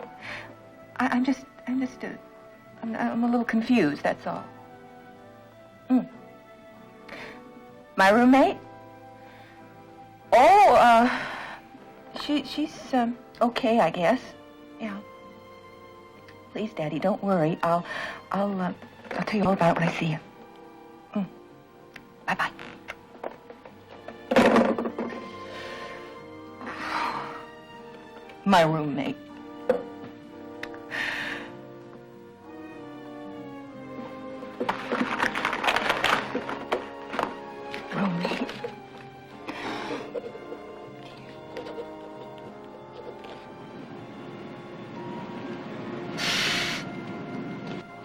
I'm a little confused. That's all. My roommate? Oh, she's okay, I guess. Yeah. Please, Daddy, don't worry. I'll tell you all about it when I see you. Bye-bye. My roommate. Roommate.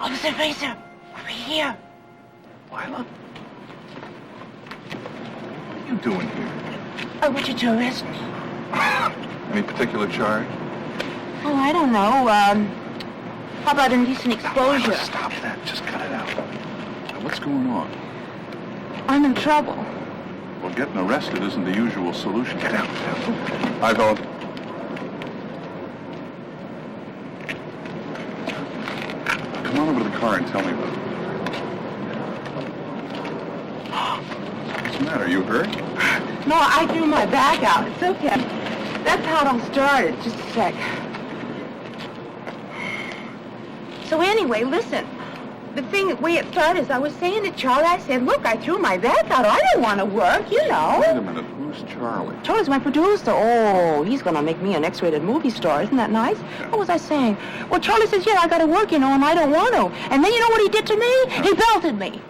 Officer Fraser, over here. Lila? What are you doing here? I want you to arrest me. Any particular charge? Oh, I don't know. How about indecent exposure? Lila, stop that. Just cut it out. Now, what's going on? I'm in trouble. Well, getting arrested isn't the usual solution. Get out. Hi, Phil. Come on over to the car and tell me about it. What's the matter? You hurt? No, I threw my back out. It's okay. That's how it all started. Just a sec. So anyway, listen. The way it started is I was saying to Charlie, I said, look, I threw my back out. I don't want to work, you know. Wait a minute. Who's Charlie? Charlie's my producer. Oh, he's going to make me an X-rated movie star. Isn't that nice? What was I saying? Well, Charlie says, yeah, I got to work, you know, and I don't want to. And then you know what he did to me? He belted me.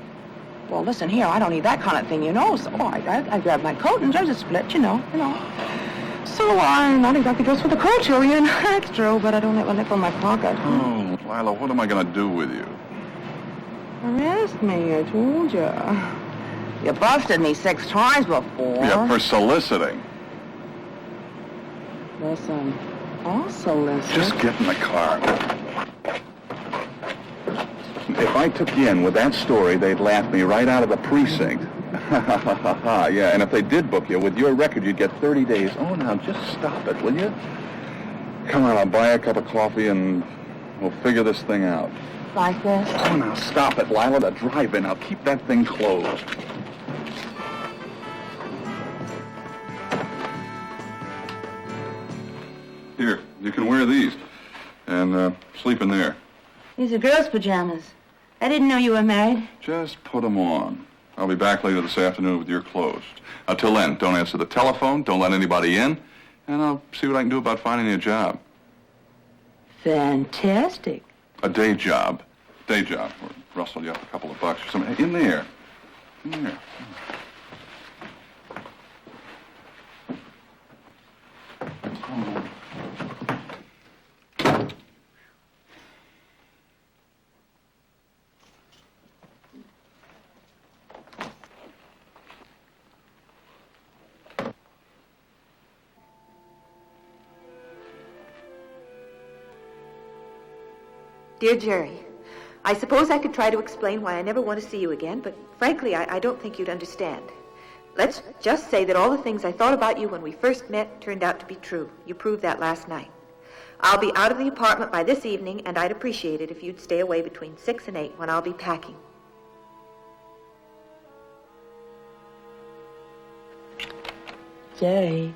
Well, listen here, I don't need that kind of thing, you know. So I grabbed my coat and there's a split, you know. So I'm not exactly dressed for the cotillion. That's true, but I don't have a nickel in my pocket. Oh, Lila, what am I going to do with you? Arrest me, I told you. You busted me 6 times before. Yeah, for soliciting. Listen, I'll solicit. Just get in the car. If I took you in with that story, they'd laugh me right out of the precinct. Yeah, and if they did book you, with your record, you'd get 30 days. Oh, now, just stop it, will you? Come on, I'll buy a cup of coffee and we'll figure this thing out. Like this? Oh, now, stop it, Lila. The drive-in. I'll keep that thing closed. Here, you can wear these and sleep in there. These are girls' pajamas. I didn't know you were married. Just put them on. I'll be back later this afternoon with your clothes. Until then, don't answer the telephone, don't let anybody in, and I'll see what I can do about finding you a job. Fantastic. A day job. Day job. Or rustle you up a couple of bucks or something. In there. In there. Oh. Dear Jerry, I suppose I could try to explain why I never want to see you again, but frankly, I don't think you'd understand. Let's just say that all the things I thought about you when we first met turned out to be true. You proved that last night. I'll be out of the apartment by this evening, and I'd appreciate it if you'd stay away between 6 and 8 when I'll be packing. Jerry.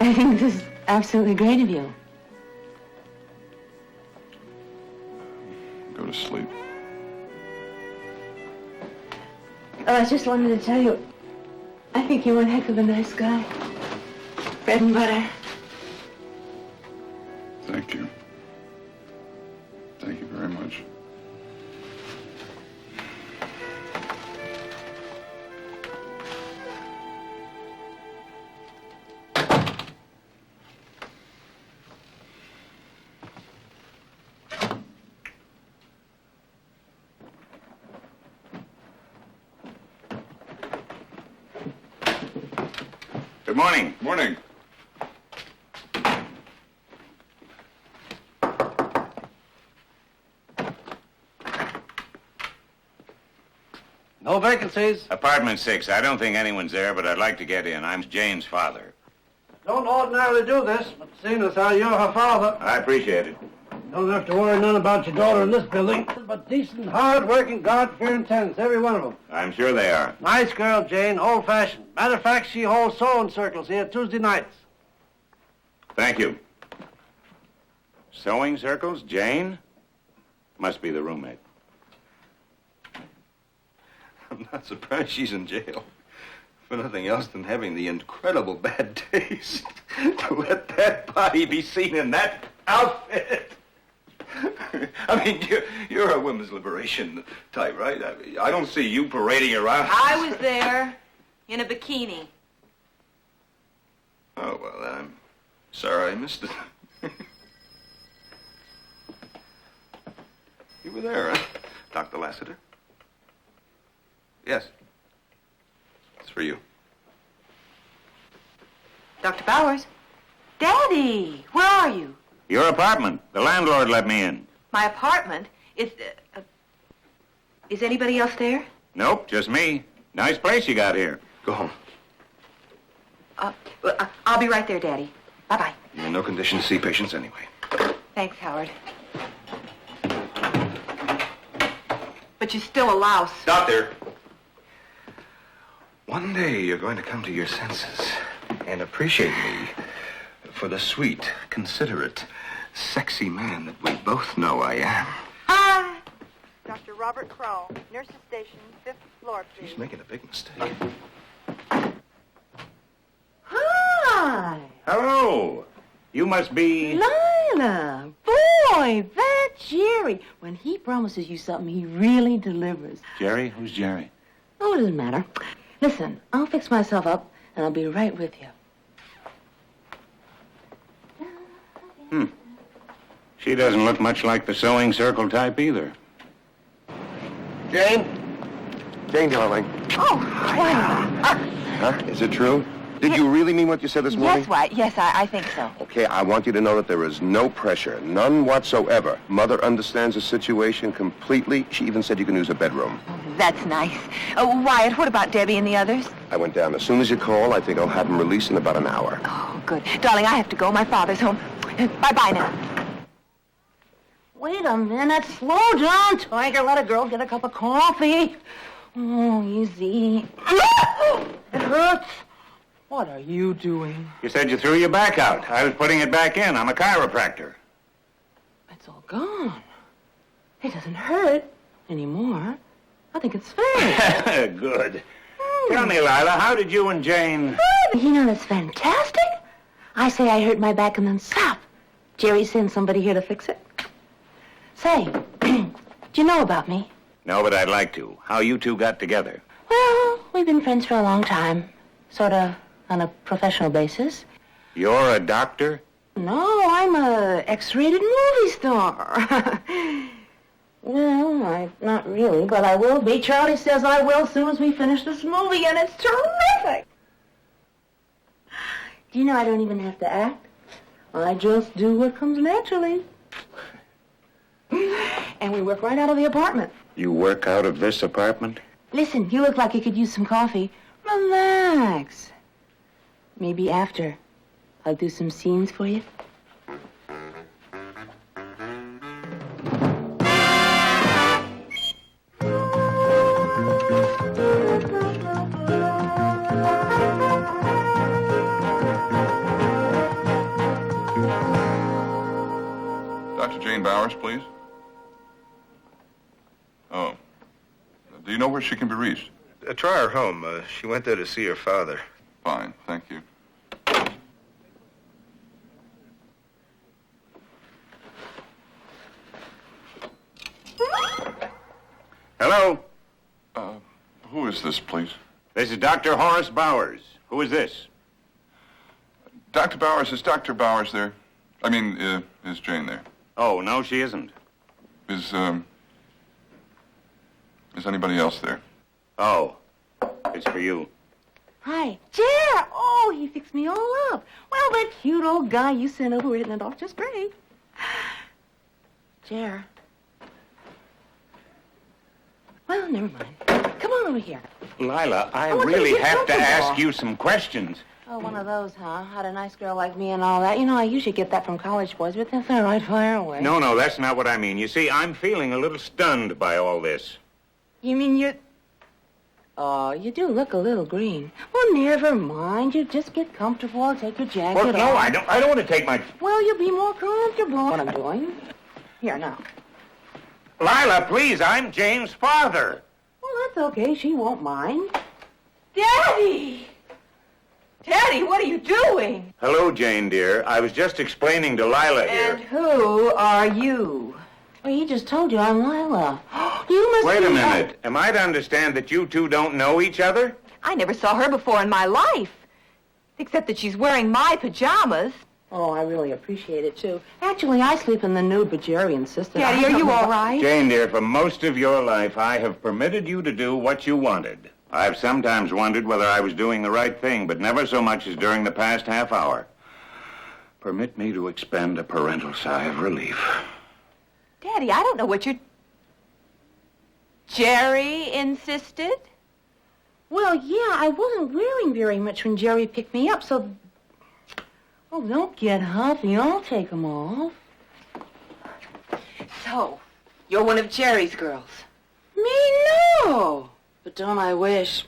I think this is absolutely great of you. Go to sleep. Oh, I just wanted to tell you, I think you're one heck of a nice guy. Bread and butter. Thank you. Thank you very much. Good morning. Morning. No vacancies. Apartment 6. I don't think anyone's there, but I'd like to get in. I'm Jane's father. Don't ordinarily do this, but seeing as how you're her father, I appreciate it. don't have to worry none about your daughter in this building. But decent, hard-working, God-fearing tenants, every one of them. I'm sure they are. Nice girl, Jane, old-fashioned. Matter of fact, she holds sewing circles here Tuesday nights. Thank you. Sewing circles? Jane? Must be the roommate. I'm not surprised she's in jail. For nothing else than having the incredible bad taste to let that body be seen in that outfit. I mean, you're a women's liberation type, right? I don't see you parading around. I was there in a bikini. Oh, well, then I'm Sorry, I missed it. You were there, huh? Dr. Lassiter? Yes. It's for you. Dr. Bowers? Daddy, where are you? Your apartment. The landlord let me in. My apartment? Is anybody else there? Nope, just me. Nice place you got here. Go home. I'll be right there, Daddy. Bye-bye. You're in no condition to see patients anyway. Thanks, Howard. But you're still a louse. Doctor! One day you're going to come to your senses and appreciate me for the sweet, considerate, sexy man that we both know I am. Hi. Dr. Robert Crow, nurses station, 5th floor, please. She's making a big mistake. Hi. Hello. You must be... Lila. Boy, that's Jerry. When he promises you something, he really delivers. Jerry? Who's Jerry? Oh, it doesn't matter. Listen, I'll fix myself up, and I'll be right with you. She doesn't look much like the sewing circle type either. Jane? Jane, darling. Oh, Huh? Is it true? Did you really mean what you said this morning? Yes, White. Yes, I think so. Okay, I want you to know that there is no pressure, none whatsoever. Mother understands the situation completely. She even said you can use her bedroom. That's nice. Wyatt, what about Debbie and the others? I went down. As soon as you call, I think I'll have them released in about an hour. Oh, good. Darling, I have to go. My father's home. Bye-bye now. Wait a minute. Slow down, Tiger. Let a girl get a cup of coffee. Oh, easy. It hurts. What are you doing? You said you threw your back out. I was putting it back in. I'm a chiropractor. It's all gone. It doesn't hurt anymore. I think it's fake. Good. Tell me, Lila, how did you and Jane... You know, that's fantastic. I say I hurt my back and then stop. Jerry sends somebody here to fix it. Say, do you know about me? No, but I'd like to. How you two got together. Well, we've been friends for a long time. Sort of on a professional basis. You're a doctor? No, I'm a X-rated movie star. Well, not really, but I will be. Charlie says I will as soon as we finish this movie, and it's terrific. Do you know I don't even have to act? I just do what comes naturally. And we work right out of the apartment. You work out of this apartment? Listen, you look like you could use some coffee. Relax. Maybe after, I'll do some scenes for you. Dr. Jane Bowers, please. Oh. Do you know where she can be reached? Try her home. She went there to see her father. Fine, thank you. Hello? Who is this, please? This is Dr. Horace Bowers. Who is this? Dr. Bowers, is Dr. Bowers there? I mean, is Jane there? Oh, no, she isn't. Is anybody else there? Oh, it's for you. Hi. Jer! Oh, he fixed me all up. Well, that cute old guy you sent over hitting it off just great. Jer. Well, never mind. Come on over here. Lila, I want you really to get have to comfortable. ask you some questions. Oh, one of those, huh? Had a nice girl like me and all that. You know, I usually get that from college boys, but that's all right. Fire away. No, that's not what I mean. You see, I'm feeling a little stunned by all this. You mean you're... Oh, you do look a little green. Well, never mind. You just get comfortable. Take your jacket Well, no, off. I don't want to take my... Well, you'll be more comfortable. What I'm doing. Here, now. Lila, please, I'm Jane's father. Well, that's okay. She won't mind. Daddy! Daddy, what are you doing? Hello, Jane, dear. I was just explaining to Lila here. And who are you? Well, he just told you I'm Lila. You must Wait a be- minute. Am I to understand that you two don't know each other? I never saw her before in my life. Except that she's wearing my pajamas. Oh, I really appreciate it, too. Actually, I sleep in the nude, but Jerry insisted. Daddy, are you all right? Jane, dear, for most of your life, I have permitted you to do what you wanted. I've sometimes wondered whether I was doing the right thing, but never so much as during the past half hour. Permit me to expend a parental sigh of relief. Daddy, I don't know what you're... Jerry insisted? Well, yeah, I wasn't wearing very much when Jerry picked me up, so... Oh, don't get huffy. I'll take them off. So, you're one of Jerry's girls. Me, no. But don't I wish?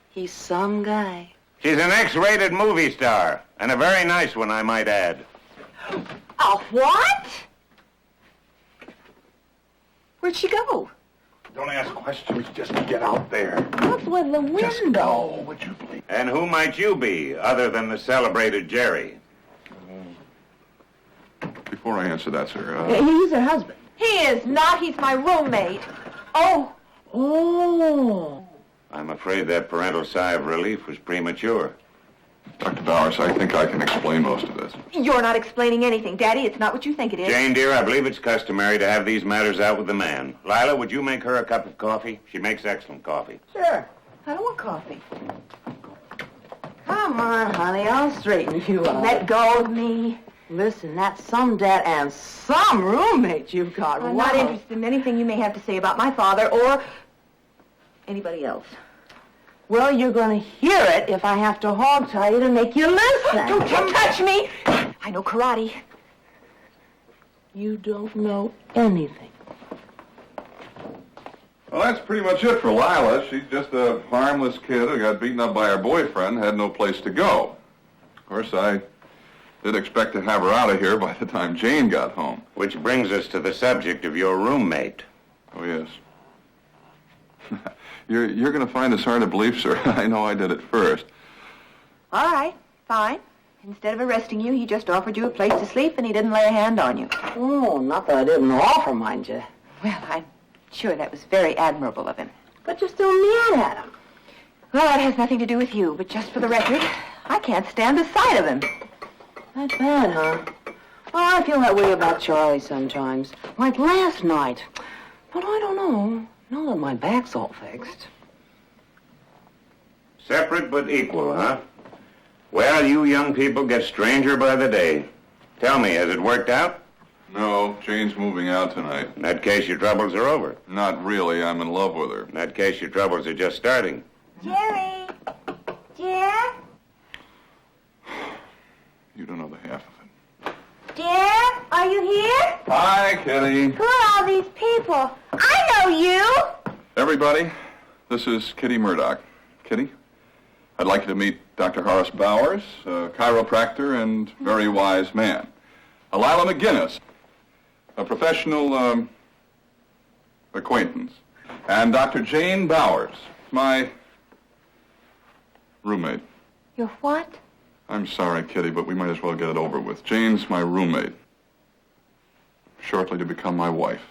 He's some guy. She's an X-rated movie star, and a very nice one, I might add. A what? Where'd she go? Don't ask questions, just get out there. Look with the window. Just go, would you please? And who might you be, other than the celebrated Jerry? Before I answer that, sir, He's her husband. He is not. He's my roommate. Oh. Oh. I'm afraid that parental sigh of relief was premature. Dr. Bowers, I think I can explain most of this. You're not explaining anything, Daddy. It's not what you think it is. Jane, dear, I believe it's customary to have these matters out with the man. Lila, would you make her a cup of coffee? She makes excellent coffee. Sure. I don't want coffee. Come on, honey. I'll straighten you out. Let go of me. Listen, that's some dad and some roommate you've got. I'm Wow. not interested in anything you may have to say about my father or anybody else. Well, you're going to hear it if I have to hog-tie you to make you listen. Don't you touch me! I know karate. You don't know anything. Well, that's pretty much it for Lila. She's just a harmless kid who got beaten up by her boyfriend, had no place to go. Of course, I did expect to have her out of here by the time Jane got home. Which brings us to the subject of your roommate. Oh, yes. You're going to find this hard to believe, sir. I know I did it first. All right, fine. Instead of arresting you, he just offered you a place to sleep and he didn't lay a hand on you. Oh, not that I didn't offer, mind you. Well, I'm sure that was very admirable of him. But you're still mad at him. Well, that has nothing to do with you, but just for the record, I can't stand the sight of him. That bad, huh? Oh, I feel that way about Charlie sometimes. Like last night. But I don't know. Now that my back's all fixed. Separate but equal, huh? Well, you young people get stranger by the day. Tell me, has it worked out? No, Jane's moving out tonight. In that case, your troubles are over. Not really. I'm in love with her. In that case, your troubles are just starting. Jerry? Jer? You don't know the half of it. Jer? Are you here? Hi, Kitty. Who are all these people? I know you! Everybody, this is Kitty Murdoch. Kitty, I'd like you to meet Dr. Horace Bowers, a chiropractor and very wise man. Lila McGinnis, a professional acquaintance. And Dr. Jane Bowers, my roommate. Your what? I'm sorry, Kitty, but we might as well get it over with. Jane's my roommate. Shortly to become my wife,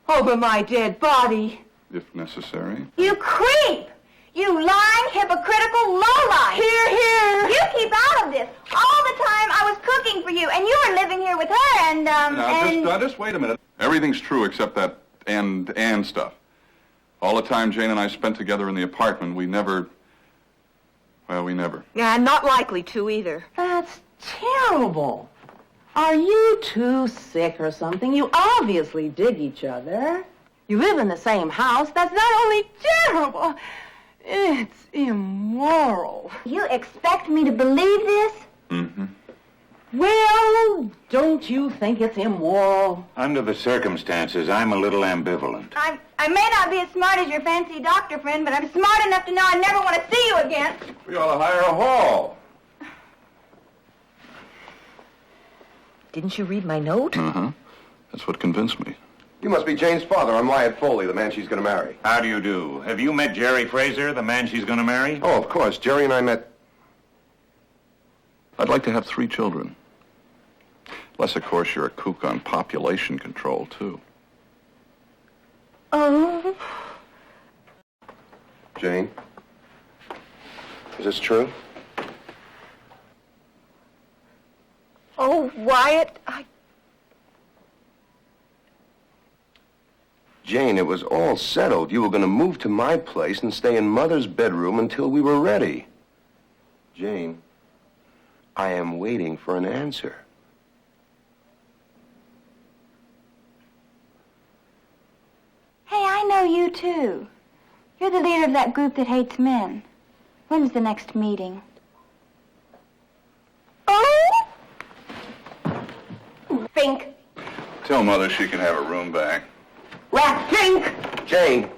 Over my dead body. if necessary. You creep! You lying, hypocritical lowlife! Hear, hear! You keep out of this. All the time I was cooking for you, and you were living here with her, and, Just wait a minute. Everything's true except that and stuff. All the time Jane and I spent together in the apartment, we never... Yeah, not likely to either. That's terrible. Are you two sick or something? You obviously dig each other. You live in the same house. That's not only terrible, it's immoral. You expect me to believe this? Mm-hmm. Well, don't you think it's immoral? Under the circumstances, I'm a little ambivalent. I may not be as smart as your fancy doctor friend, but I'm smart enough to know I never want to see you again. We ought to hire a hall. Didn't you read my note? Uh-huh. That's what convinced me. You must be Jane's father. I'm Wyatt Foley, the man she's going to marry. How do you do? Have you met Jerry Fraser, the man she's going to marry? Oh, of course. Jerry and I met... I'd like to have 3 children. Unless, of course, you're a kook on population control, too. Oh. Jane? Is this true? Oh, Wyatt, Jane, it was all settled. You were going to move to my place and stay in Mother's bedroom until we were ready. Jane, I am waiting for an answer. Hey, I know you too. You're the leader of that group that hates men. When's the next meeting? Oh! Fink. Tell Mother she can have her room back. Fink! Jane.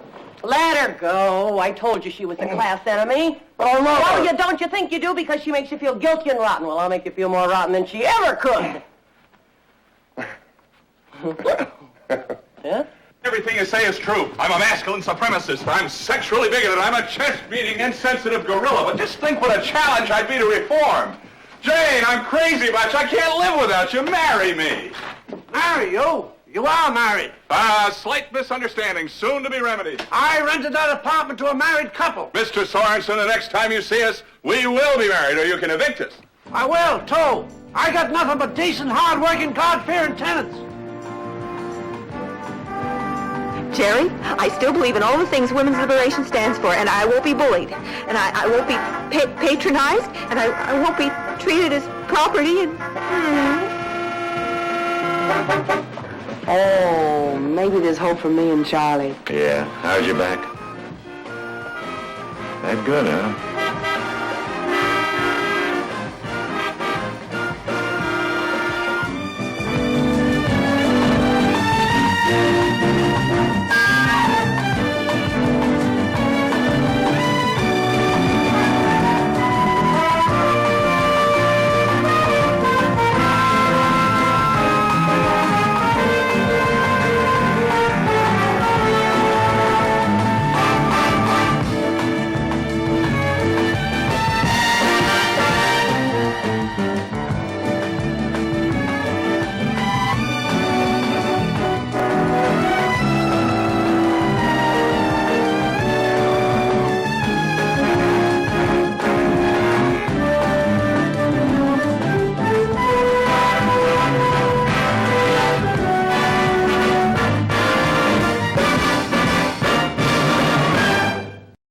Let her go. I told you she was a class enemy. Oh, no. Well, you don't you think you do because she makes you feel guilty and rotten. Well, I'll make you feel more rotten than she ever could. Yeah? Everything you say is true. I'm a masculine supremacist. I'm sexually bigoted. I'm a chest-beating, insensitive gorilla. But just think what a challenge I'd be to reform. Jane, I'm crazy about you. I can't live without you. Marry me. Marry you? You are married. Slight misunderstanding, soon to be remedied. I rented that apartment to a married couple. Mr. Sorensen, the next time you see us, we will be married, or you can evict us. I will, too. I got nothing but decent, hard-working, God-fearing tenants. Jerry, I still believe in all the things women's liberation stands for, and I won't be bullied, and I won't be patronized, and I won't be treated as property, and... Oh, maybe there's hope for me and Charlie. Yeah. How's your back? That good, huh?